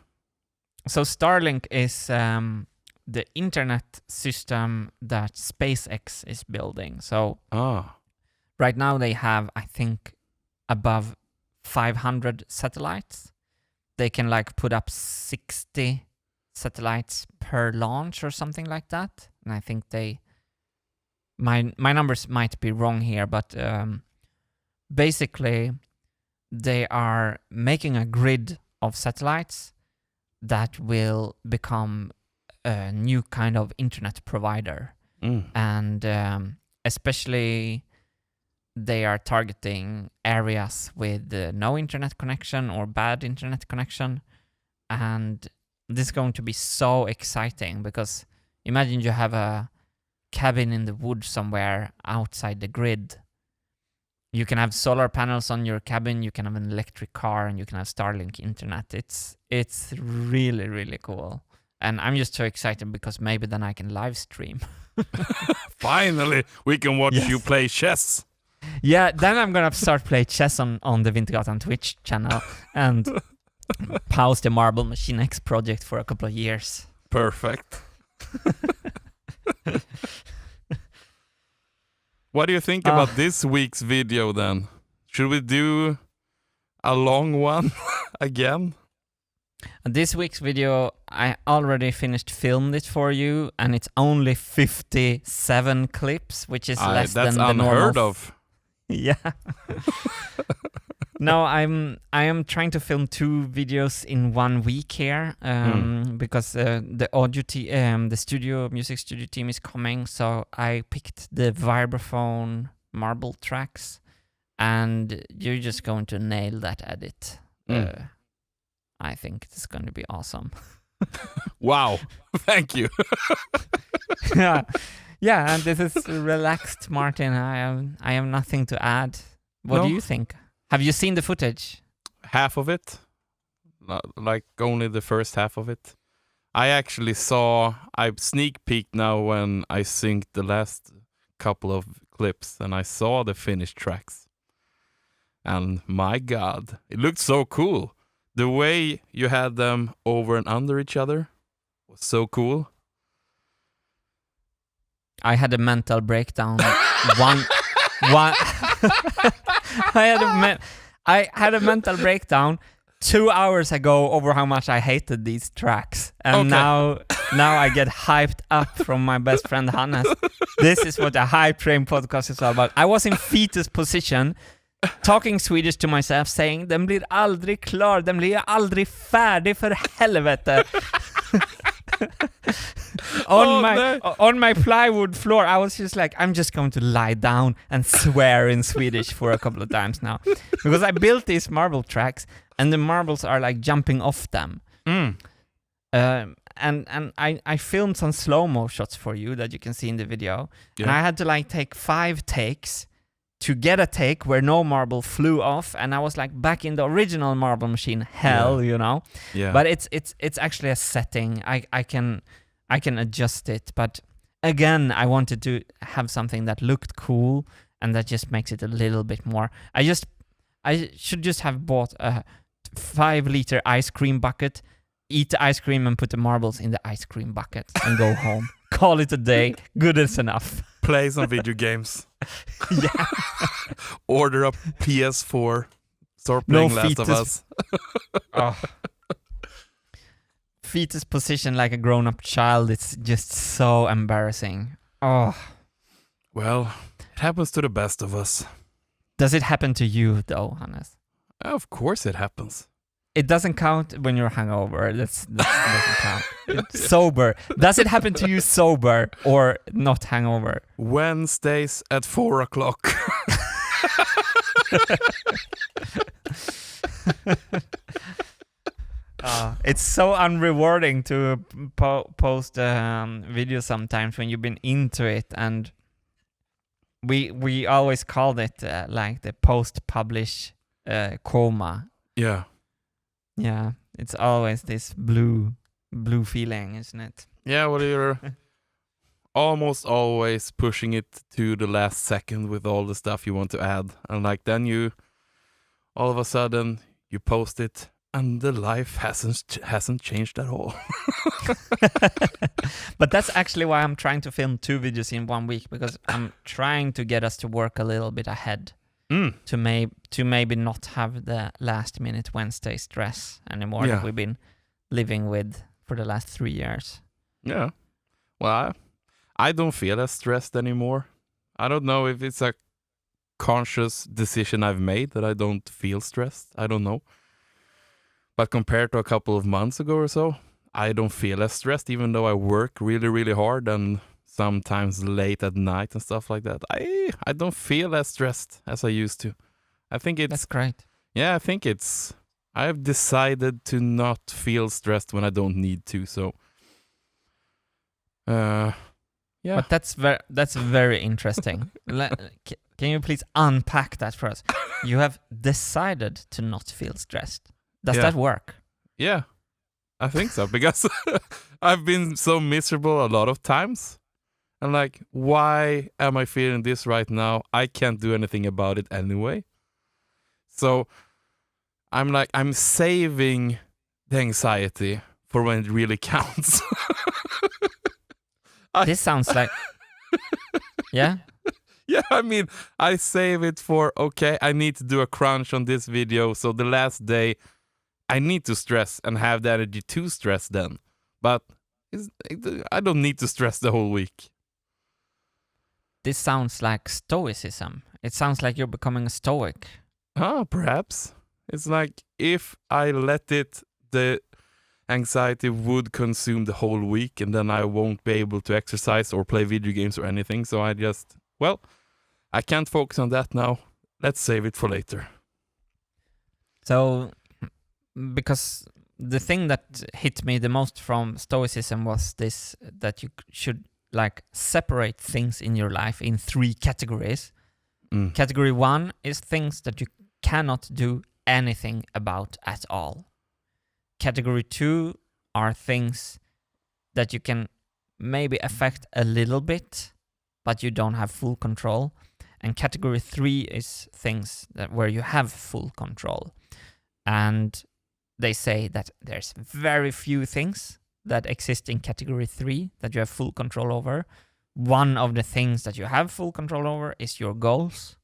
So Starlink is the internet system that SpaceX is building. So right now they have, I think, above 500 satellites. They can like put up 60 satellites per launch or something like that. And I think my numbers might be wrong here, but basically they are making a grid of satellites that will become a new kind of internet provider. And especially they are targeting areas with no internet connection or bad internet connection. And this is going to be so exciting because imagine you have a cabin in the woods somewhere outside the grid, You can have solar panels on your cabin, you can have an electric car, and you can have Starlink internet. It's really, really cool. And I'm just so excited because maybe then I can live stream. Finally, we can watch you play chess. Yeah, then I'm gonna start play chess on the Vintergatan Twitch channel and pause the Marble Machine X project for a couple of years. Perfect. What do you think about this week's video then? Should we do a long one again? This week's video, I already filmed it for you, and it's only 57 clips, which is less than the normal. That's unheard of. Yeah. No, I am trying to film 2 videos in 1 week here, because the music studio team is coming. So I picked the vibraphone marble tracks, and you're just going to nail that edit. I think it's going to be awesome. Wow. Thank you. Yeah, and this is relaxed, Martin. I have nothing to add. What do you think? Have you seen the footage? Half of it. Like only the first half of it. I sneak peeked now when I synced the last couple of clips, and I saw the finished tracks. And my God, it looked so cool. The way you had them over and under each other was so cool. I had a mental breakdown. I had a mental breakdown 2 hours ago over how much I hated these tracks, and now I get hyped up from my best friend Hannes. This is what a Hypetrain podcast is all about. I was in fetus position, talking Swedish to myself, saying den blir aldrig klar, den blir aldrig färdig för helvete. On my plywood floor, I was just like, I'm just going to lie down and swear in Swedish for a couple of times now, because I built these marble tracks, and the marbles are like jumping off them. And I filmed some slow-mo shots for you that you can see in the video, and I had to like take 5 takes to get a take where no marble flew off, and I was like back in the original Marble Machine hell, you know. Yeah. But it's actually a setting. I can adjust it, but again, I wanted to have something that looked cool and that just makes it a little bit more. I should just have bought a 5-liter ice cream bucket, eat the ice cream and put the marbles in the ice cream bucket and go home. Call it a day. Good is enough. Play some video games. Yeah. Order a PS4. Start playing Last of Us. Fetus position like a grown-up child. It's just so embarrassing. Oh. Well, it happens to the best of us. Does it happen to you though, Hannes? Of course it happens. It doesn't count when you're hungover. That doesn't count. It's sober. Does it happen to you sober or not hangover? Wednesdays at 4:00. It's so unrewarding to post videos sometimes when you've been into it, and we always called it like the post-publish coma. Yeah. Yeah, it's always this blue feeling, isn't it? Yeah, well, you're almost always pushing it to the last second with all the stuff you want to add. And like then you, all of a sudden, you post it and the life hasn't changed at all. But that's actually why I'm trying to film 2 videos in 1 week, because I'm trying to get us to work a little bit ahead. To maybe not have the last minute Wednesday stress anymore that we've been living with for the last 3 years. Yeah. Well, I don't feel as stressed anymore. I don't know if it's a conscious decision I've made that I don't feel stressed. I don't know. But compared to a couple of months ago or so, I don't feel as stressed, even though I work really, really hard and sometimes late at night and stuff like that. I don't feel as stressed as I used to. I think That's great. Yeah, I think I've decided to not feel stressed when I don't need to. So, yeah. But that's very interesting. Can Can you please unpack that for us? You have decided to not feel stressed. Does that work? Yeah, I think so, because I've been so miserable a lot of times. And like, why am I feeling this right now? I can't do anything about it anyway. So I'm saving the anxiety for when it really counts. This sounds like... Yeah? Yeah, I mean, I save it for, okay, I need to do a crunch on this video, so the last day I need to stress and have the energy to stress then. But I don't need to stress the whole week. This sounds like Stoicism. It sounds like you're becoming a Stoic. Perhaps. It's like, if I let it, the anxiety would consume the whole week, and then I won't be able to exercise or play video games or anything. So I just, I can't focus on that now. Let's save it for later. So, because the thing that hit me the most from Stoicism was this, that you should like separate things in your life in 3 categories. Category 1 is things that you cannot do anything about at all. Category 2 are things that you can maybe affect a little bit, but you don't have full control. And category 3 is things where you have full control. And they say that there's very few things that exist in category 3 that you have full control over. One of the things that you have full control over is your goals.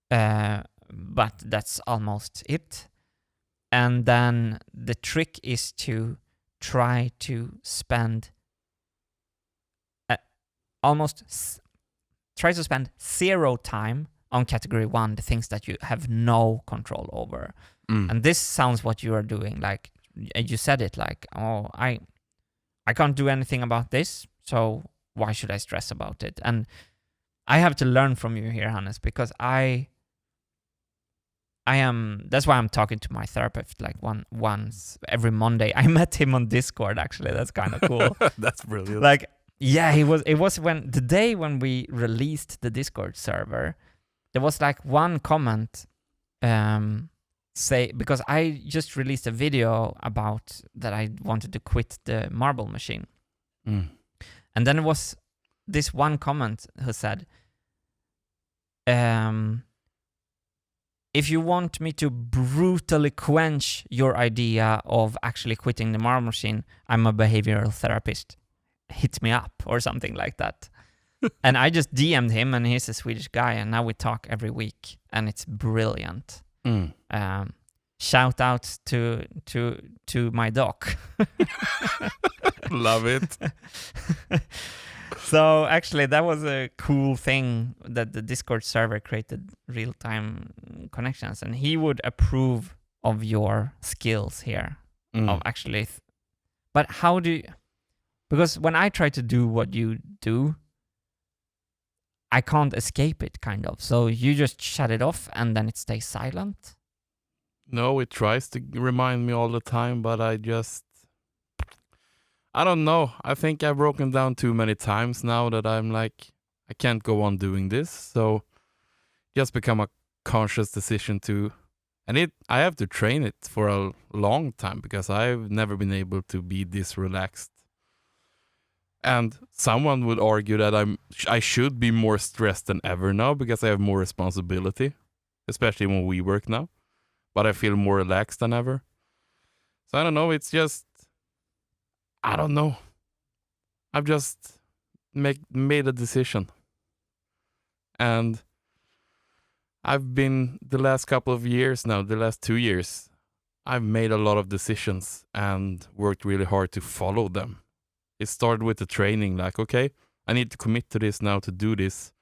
But that's almost it. And then the trick is to try to spend try to spend 0 time on category 1, the things that you have no control over. And this sounds what you are doing. Like you said it, like, oh, I can't do anything about this, so why should I stress about it? And I have to learn from you here, Hannes, because I am, that's why I'm talking to my therapist like once every Monday. I met him on Discord, actually. That's kind of cool. That's brilliant. Like, yeah, it was when the day when we released the Discord server, there was like one comment because I just released a video about that I wanted to quit the marble machine. And then it was this one comment who said, if you want me to brutally quench your idea of actually quitting the marble machine, I'm a behavioral therapist. Hit me up, or something like that. And I just DM'd him, and he's a Swedish guy, and now we talk every week, and it's brilliant. Shout out to my doc. Love it. So actually, that was a cool thing that the Discord server created real-time connections, and he would approve of your skills here. Of actually, but how do you? Because when I try to do what you do, I can't escape it, kind of. So you just shut it off, and then it stays silent. No, it tries to remind me all the time, but I don't know. I think I've broken down too many times now that I'm like, I can't go on doing this. So just become a conscious decision to, and I have to train it for a long time, because I've never been able to be this relaxed. And someone would argue that I should be more stressed than ever now, because I have more responsibility, especially when we work now. But I feel more relaxed than ever. So I don't know. It's just, I don't know. I've just made a decision. And I've been, the last couple of years now, the last 2 years, I've made a lot of decisions and worked really hard to follow them. It started with the training, like, okay, I need to commit to this now, to do this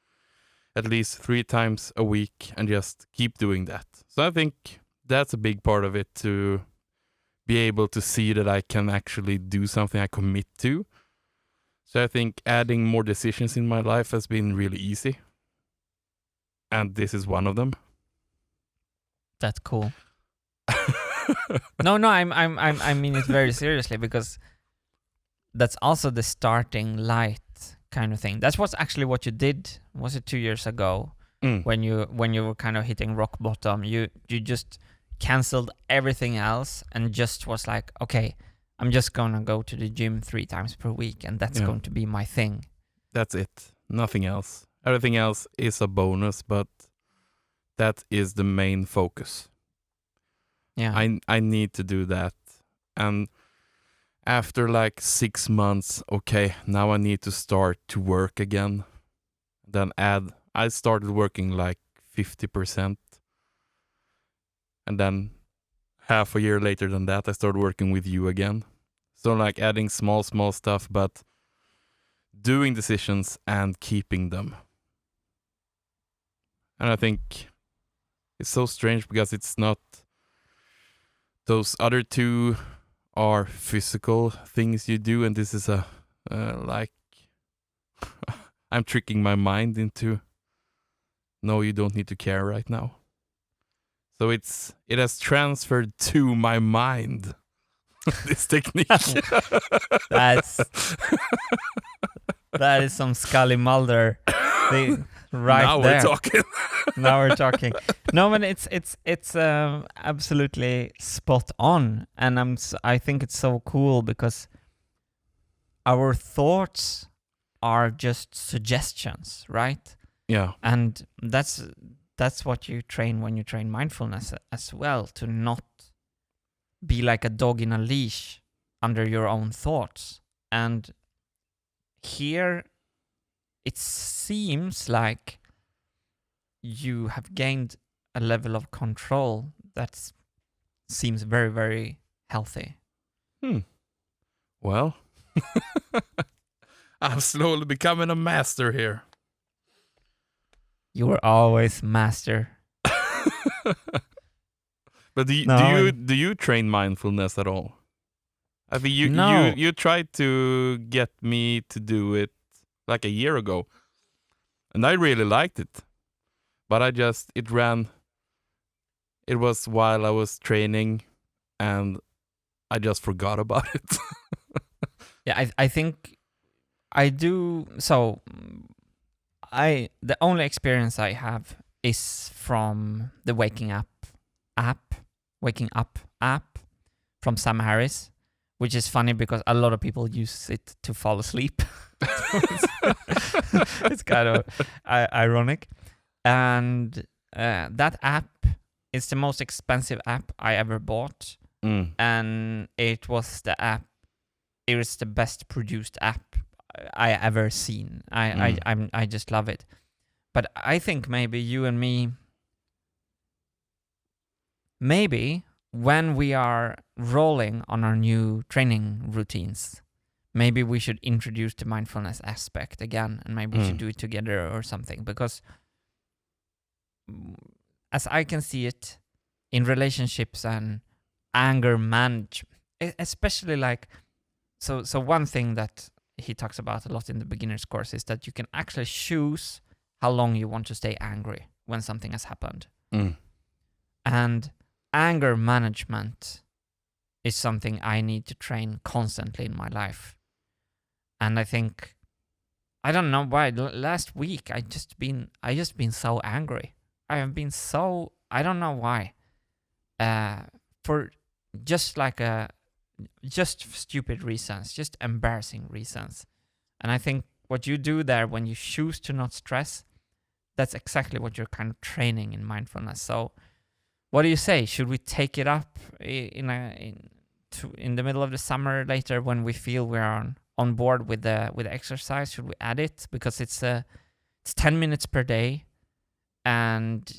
at least 3 times a week, and just keep doing that. So I think that's a big part of it, to be able to see that I can actually do something I commit to. So I think adding more decisions in my life has been really easy. And this is one of them. That's cool. No, I mean it very seriously, because that's also the starting light kind of thing. That's what's actually what you did. Was it 2 years ago? when you were kind of hitting rock bottom. You just canceled everything else and just was like, okay, I'm just gonna go to the gym 3 times per week, and that's going to be my thing. That's it. Nothing else. Everything else is a bonus, but that is the main focus. Yeah. I need to do that. And after like 6 months, okay, now I need to start to work again. Then I started working like 50%. And then half a year later than that, I started working with you again. So like adding small stuff, but doing decisions and keeping them. And I think it's so strange because it's not, those other two are physical things you do, and this is a like I'm tricking my mind into, no, you don't need to care right now. So it has transferred to my mind. This technique. That is some Scully Mulder thing right now there. We're talking. Now we're talking. No, but it's absolutely spot on, and I think it's so cool because our thoughts are just suggestions, right? Yeah. And that's what you train when you train mindfulness as well, to not be like a dog in a leash under your own thoughts. And here it seems like you have gained a level of control that seems very, very healthy. Well, I'm slowly becoming a master here. You were always master. But do you train mindfulness at all? I think you tried to get me to do it like a year ago, and I really liked it. But it was while I was training, and I just forgot about it. Yeah, I think I do. So the only experience I have is from the Waking Up app from Sam Harris, which is funny because a lot of people use it to fall asleep. It's kind of ironic. And that app is the most expensive app I ever bought. And it was the best produced app I ever seen. I just love it. But I think maybe you and me, maybe when we are rolling on our new training routines, maybe we should introduce the mindfulness aspect again, and maybe we should do it together or something. Because as I can see it in relationships and anger management, especially like, so one thing that he talks about a lot in the beginner's course is that you can actually choose how long you want to stay angry when something has happened. And anger management is something I need to train constantly in my life. And I think, I don't know why, last week I just been so angry. I have been so, I don't know why, for just stupid reasons, just embarrassing reasons. And I think what you do there when you choose to not stress, that's exactly what you're kind of training in mindfulness. So what do you say? Should we take it up in the middle of the summer later when we feel we're on board with the exercise? Should we add it? Because it's 10 minutes per day, and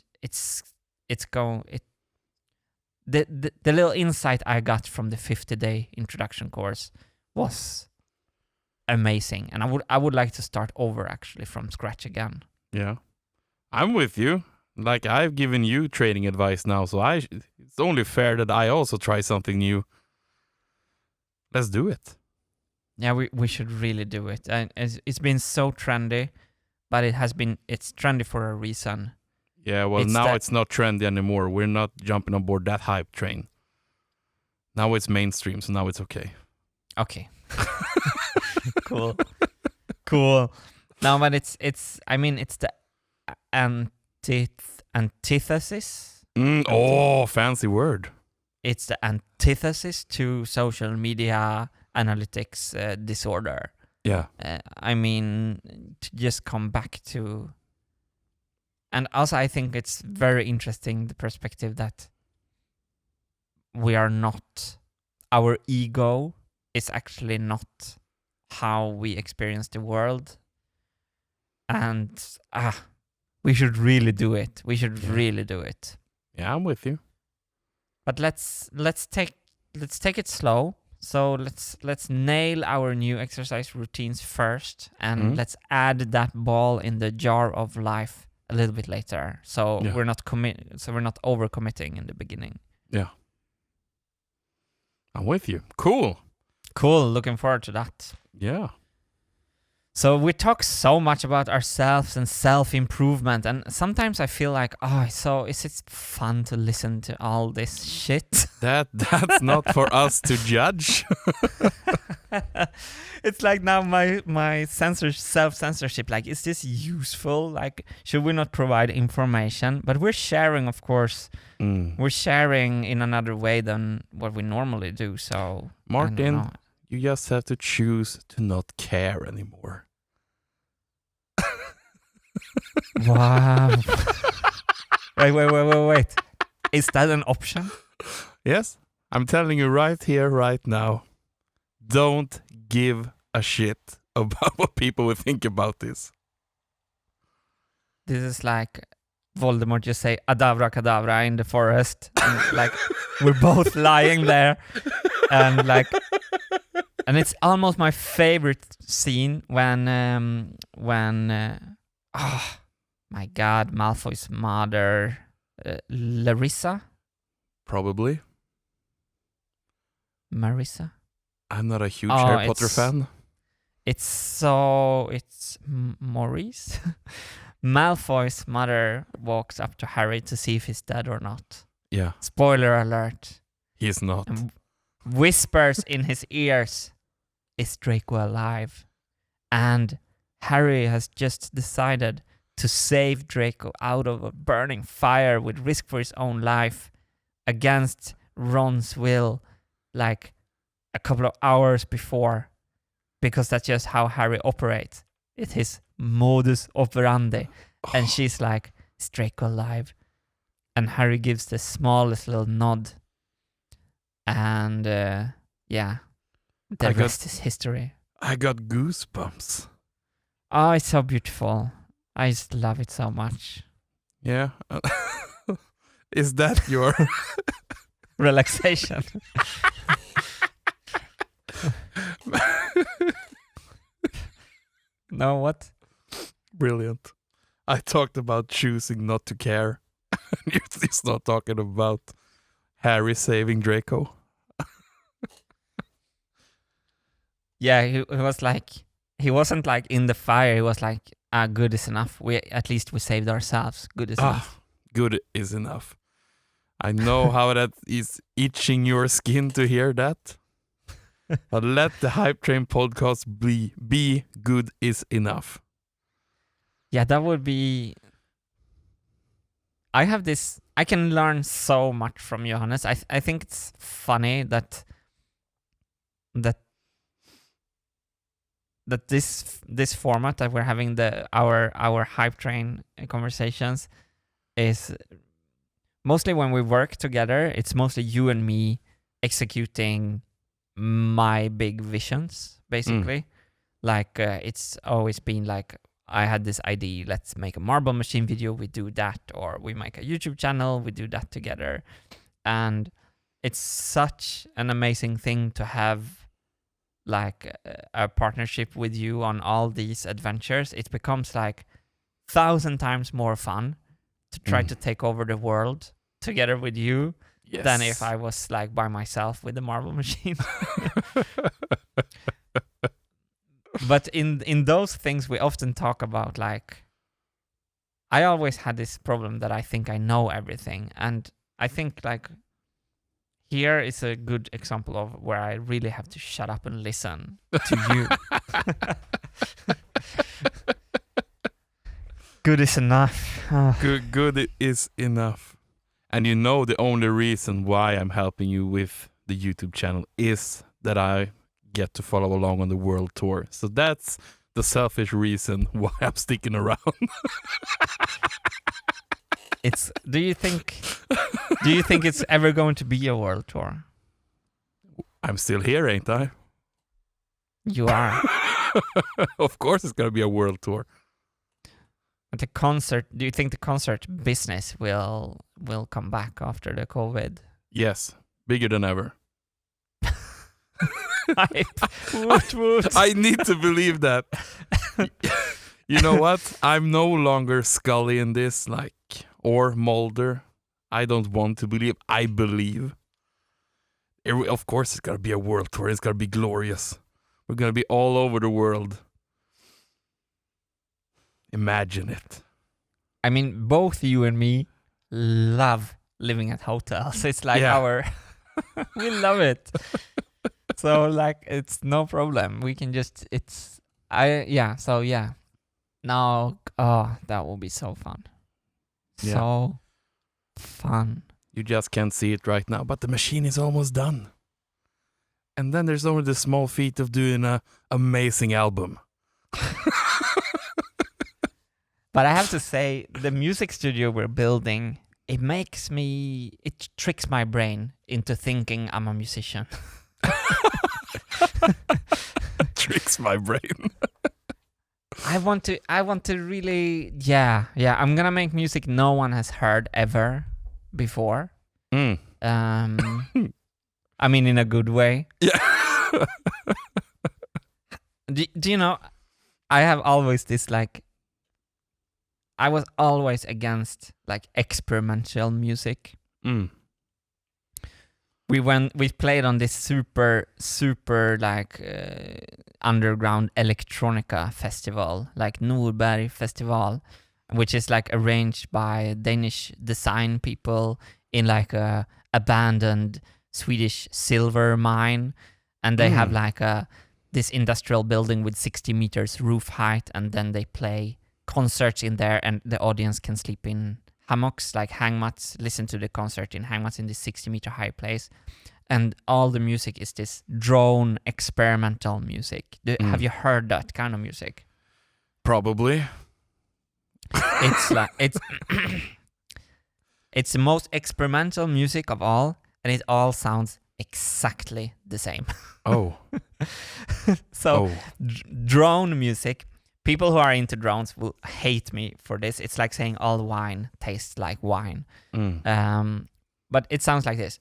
the little insight I got from the 50-day introduction course was amazing, and I would like to start over actually from scratch again. Yeah, I'm with you. Like, I've given you training advice now, so it's only fair that I also try something new. Let's do it. Yeah, we should really do it. And it's been so trendy, but it's trendy for a reason. Yeah, well, it's not trendy anymore. We're not jumping on board that hype train. Now it's mainstream, so now it's okay. Okay. Cool. No, but it's the antithesis. Fancy word. It's the antithesis to social media analytics disorder. Yeah. I mean, to just come back to... And also, I think it's very interesting, the perspective that we are not... Our ego is actually not how we experience the world. And we should really do it. We should really do it. Yeah, I'm with you. But let's take it slow. So let's nail our new exercise routines first, and let's add that ball in the jar of life a little bit later. So we're not overcommitting in the beginning. Yeah. I'm with you. Cool. Looking forward to that. Yeah. So we talk so much about ourselves and self-improvement, and sometimes I feel like, so is it fun to listen to all this shit? That's not for us to judge. It's like now my self-censorship, like, is this useful? Like, should we not provide information? But we're sharing, of course. We're sharing in another way than what we normally do. So, Martin, you just have to choose to not care anymore. Wow. Wait. Is that an option? Yes. I'm telling you right here, right now. Don't give a shit about what people will think about this. This is like Voldemort just say Adavra Kadavra in the forest. And like, we're both lying there. And like... And it's almost my favorite scene when my God, Malfoy's mother, Larissa? Probably. Marissa? I'm not a huge Harry Potter fan. It's Maurice? Malfoy's mother walks up to Harry to see if he's dead or not. Yeah. Spoiler alert. He's not. And whispers in his ears, is Draco alive? And Harry has just decided to save Draco out of a burning fire with risk for his own life against Ron's will, like a couple of hours before, because that's just how Harry operates. It's his modus operandi. And she's like, is Draco alive? And Harry gives the smallest little nod. And the rest is history. I got goosebumps. Oh, it's so beautiful. I just love it so much. Yeah. Is that your relaxation? No, what? Brilliant. I talked about choosing not to care. You're just not talking about Harry saving Draco. Yeah, he was like, he wasn't like in the fire. He was like, good is enough. At least we saved ourselves. Good is enough. Good is enough. I know how that is itching your skin to hear that. But let the Hypetrain podcast be good is enough. Yeah, that would be... I can learn so much from Johannes. I think it's funny that this format that we're having, our Hype Train conversations, is mostly when we work together. It's mostly you and me executing my big visions, basically. Like it's always been like, I had this idea, let's make a marble machine video, we do that, or we make a YouTube channel, we do that together. And it's such an amazing thing to have like a partnership with you on all these adventures. It becomes like 1,000 times more fun to try to take over the world together with you than if I was like by myself with the marble machine. But in those things we often talk about, like, I always had this problem that I think I know everything, and I think like here is a good example of where I really have to shut up and listen to you. Good is enough. Oh. Good is enough. And you know the only reason why I'm helping you with the YouTube channel is that I get to follow along on the world tour. So that's the selfish reason why I'm sticking around. Do you think it's ever going to be a world tour? I'm still here, ain't I? You are. Of course it's going to be a world tour. But do you think the concert business will come back after the COVID? Yes, bigger than ever. Woot. I need to believe that. You know what? I'm no longer Scully in this, or Mulder. I don't want to believe. I believe. Of course, it's got to be a world tour. It's got to be glorious. We're going to be all over the world. Imagine it. I mean, both you and me love living at hotels. It's like we love it. So it's no problem. We can just, Now, that will be so fun. Yeah. So fun. You just can't see it right now, but the machine is almost done. And then there's only the small feat of doing an amazing album. But I have to say, the music studio we're building, it tricks my brain into thinking I'm a musician. Tricks my brain. I want to really, I'm gonna make music no one has heard ever before. I mean, in a good way. Yeah. Do you know, I have always this I was always against experimental music. We played on this super underground electronica festival, Norberg Festival, which is arranged by Danish design people in a abandoned Swedish silver mine, and they have this industrial building with 60 meters roof height, and then they play concerts in there, and the audience can sleep in hammocks, hangmats, listen to the concert in hangmats in this 60-meter high place. And all the music is this drone experimental music. Have you heard that kind of music? Probably. It's the most experimental music of all, and it all sounds exactly the same. Oh. Drone music. People who are into drones will hate me for this. It's like saying all wine tastes like wine. But it sounds like this.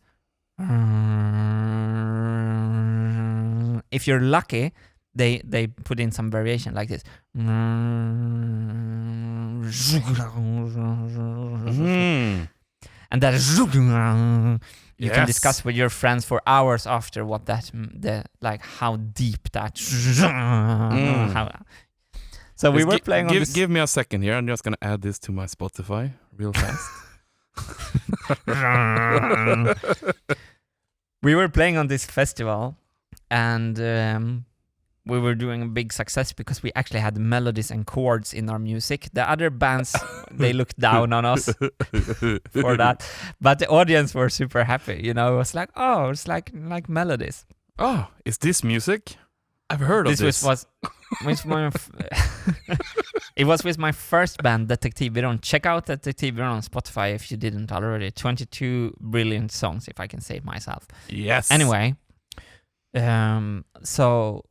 If you're lucky, they put in some variation like this. And that is you can discuss with your friends for hours after what how deep that So we were playing on this. Give me a second here. I'm just going to add this to my Spotify real fast. We were playing on this festival, and we were doing a big success because we actually had melodies and chords in our music. The other bands, they looked down on us for that, but the audience were super happy. It was it's like melodies. Oh, is this music? I've heard of this. It was with my first band, Detektiv Byrån. Check out Detektiv Byrån on Spotify if you didn't already. 22 brilliant songs, if I can say it myself. Yes. Anyway, so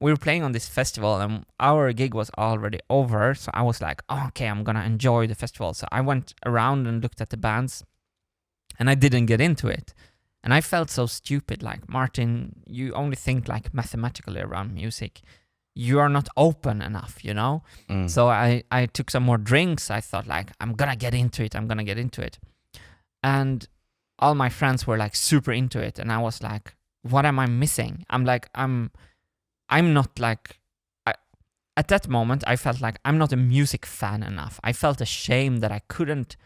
we were playing on this festival, and our gig was already over. So I was like, okay, I'm gonna enjoy the festival. So I went around and looked at the bands, and I didn't get into it. And I felt so stupid, Martin, you only think mathematically around music. You are not open enough, So I took some more drinks. I thought I'm gonna get into it. And all my friends were super into it. And I was like, what am I missing? I'm not at that moment, I felt like I'm not a music fan enough. I felt ashamed that I couldn't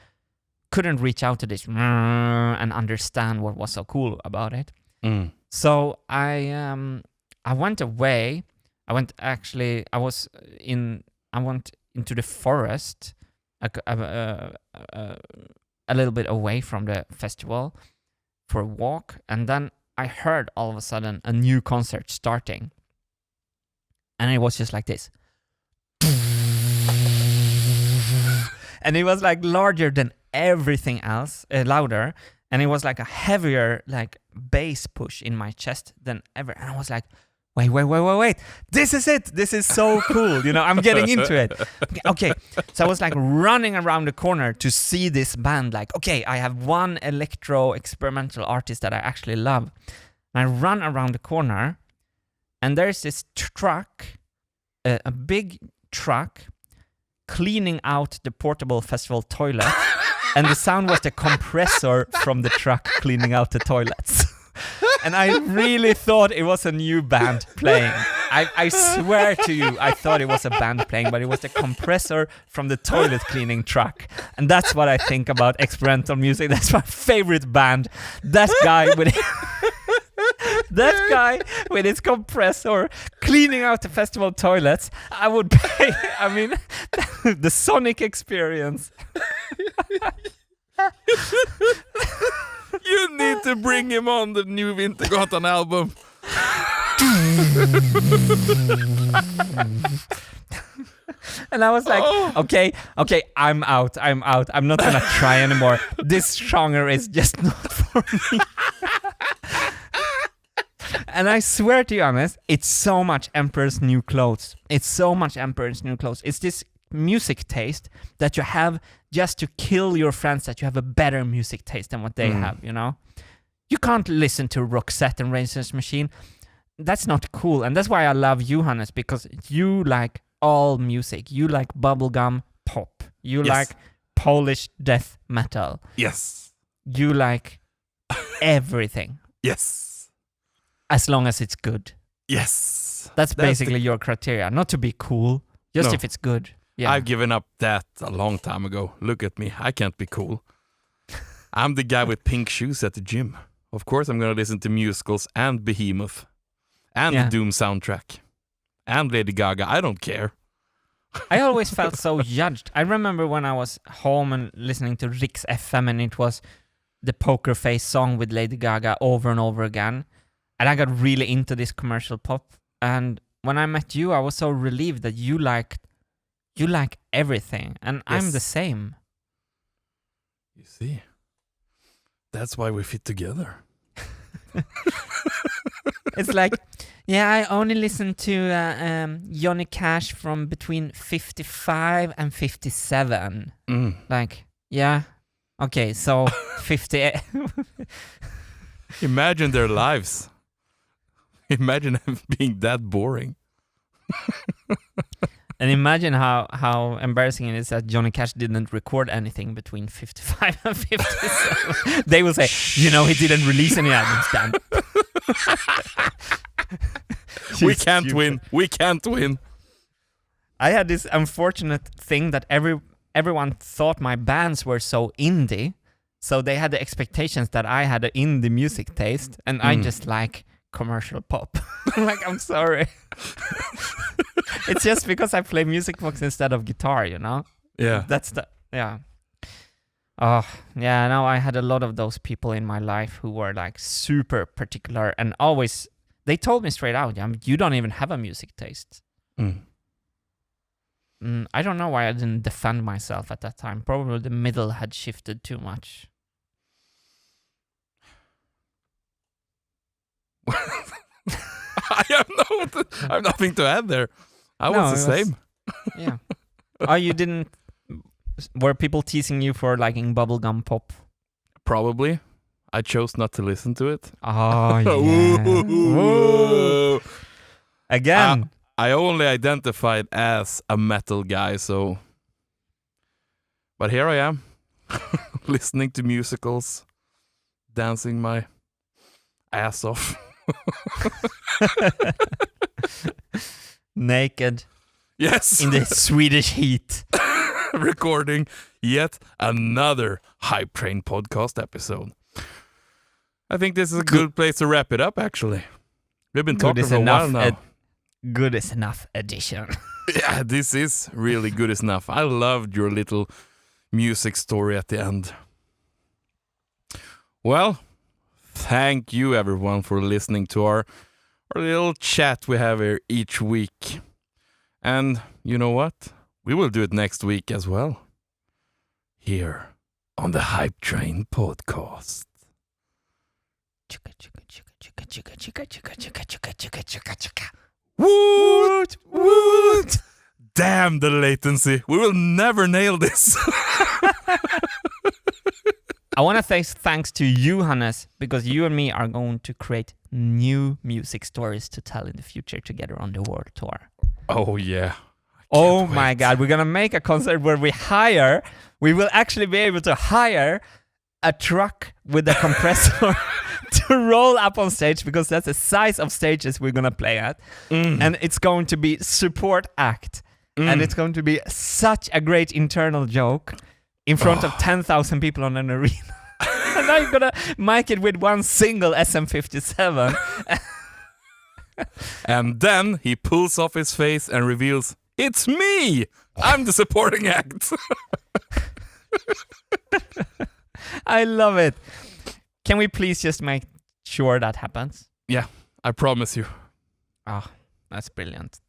reach out to this and understand what was so cool about it. So I went away. I went into the forest a little bit away from the festival for a walk, and then I heard all of a sudden a new concert starting, and it was just like this, and it was like larger than everything else, louder, and it was like a heavier like bass push in my chest than ever, and I was like, wait, this is it, this is so cool, you know, I'm getting into it. Okay, so I was like running around the corner to see this band, like, okay, I have one electro experimental artist that I actually love. And I run around the corner, and there's this truck, a big truck, cleaning out the portable festival toilet, and the sound was the compressor from the truck cleaning out the toilets. And I really thought it was a new band playing. I swear to you, I thought it was a band playing, but it was the compressor from the toilet cleaning truck. And that's what I think about experimental music. That's my favorite band. That guy with his compressor cleaning out the festival toilets, I would pay. I mean, the sonic experience. You need to bring him on the new Vintergatan album. And I was like, okay, I'm out. I'm not gonna try anymore. This genre is just not for me. And I swear to you, honest, it's so much Emperor's New Clothes. It's this music taste that you have just to kill your friends that you have a better music taste than what they have, you know? You can't listen to Roxette and Rage Against the Machine. That's not cool. And that's why I love you, Hannes, because you like all music. You like bubblegum pop. You like Polish death metal. Yes. You like everything. Yes. As long as it's good. Yes. That's basically your criteria. Not to be cool, just if it's good. Yeah. I've given up that a long time ago. Look at me. I can't be cool. I'm the guy with pink shoes at the gym. Of course I'm going to listen to musicals and Behemoth and the Doom soundtrack and Lady Gaga. I don't care. I always felt so judged. I remember when I was home and listening to Riks FM, and it was the Poker Face song with Lady Gaga over and over again. And I got really into this commercial pop. And when I met you, I was so relieved that you like everything, and I'm the same. You see, that's why we fit together. It's like, I only listen to Johnny Cash from between 55 and 57. Like, okay, so 58. Imagine their lives. Imagine them being that boring. And imagine how embarrassing it is that Johnny Cash didn't record anything between 55 and 57. They will say, he didn't release any albums then. We can't win. We can't win. I had this unfortunate thing that everyone thought my bands were so indie. So they had the expectations that I had an indie music taste. And I just like commercial pop. Like, I'm sorry. It's just because I play music box instead of guitar, you know? Yeah. Oh, yeah, no, I had a lot of those people in my life who were like super particular and always, they told me straight out, you don't even have a music taste. I don't know why I didn't defend myself at that time. Probably the middle had shifted too much. I have nothing to add there. I was the same. Yeah. Oh, you didn't... Were people teasing you for liking bubblegum pop? Probably. I chose not to listen to it. Oh, yeah. Ooh. Again. I only identified as a metal guy, so... But here I am, listening to musicals, dancing my ass off. Naked. Yes. In the Swedish heat. Recording yet another Hypetrain Podcast episode. I think this is a good place to wrap it up, actually. We've been talking for a while now. Good is enough edition. Yeah, this is really good enough. I loved your little music story at the end. Well, thank you everyone for listening to our little chat we have here each week. And you know what? We will do it next week as well. Here on the Hypetrain Podcast. Woot! Woot! Damn the latency. We will never nail this. I want to say thanks to you, Hannes, because you and me are going to create new music stories to tell in the future together on the world tour. Oh, yeah. Oh my God, we're going to make a concert where we will actually be able to hire a truck with a compressor to roll up on stage, because that's the size of stages we're going to play at. And it's going to be support act. And it's going to be such a great internal joke in front of 10,000 people on an arena. And now you're going to mic it with one single SM57. And then he pulls off his face and reveals, it's me! I'm the supporting act. I love it. Can we please just make sure that happens? Yeah, I promise you. Oh, that's brilliant.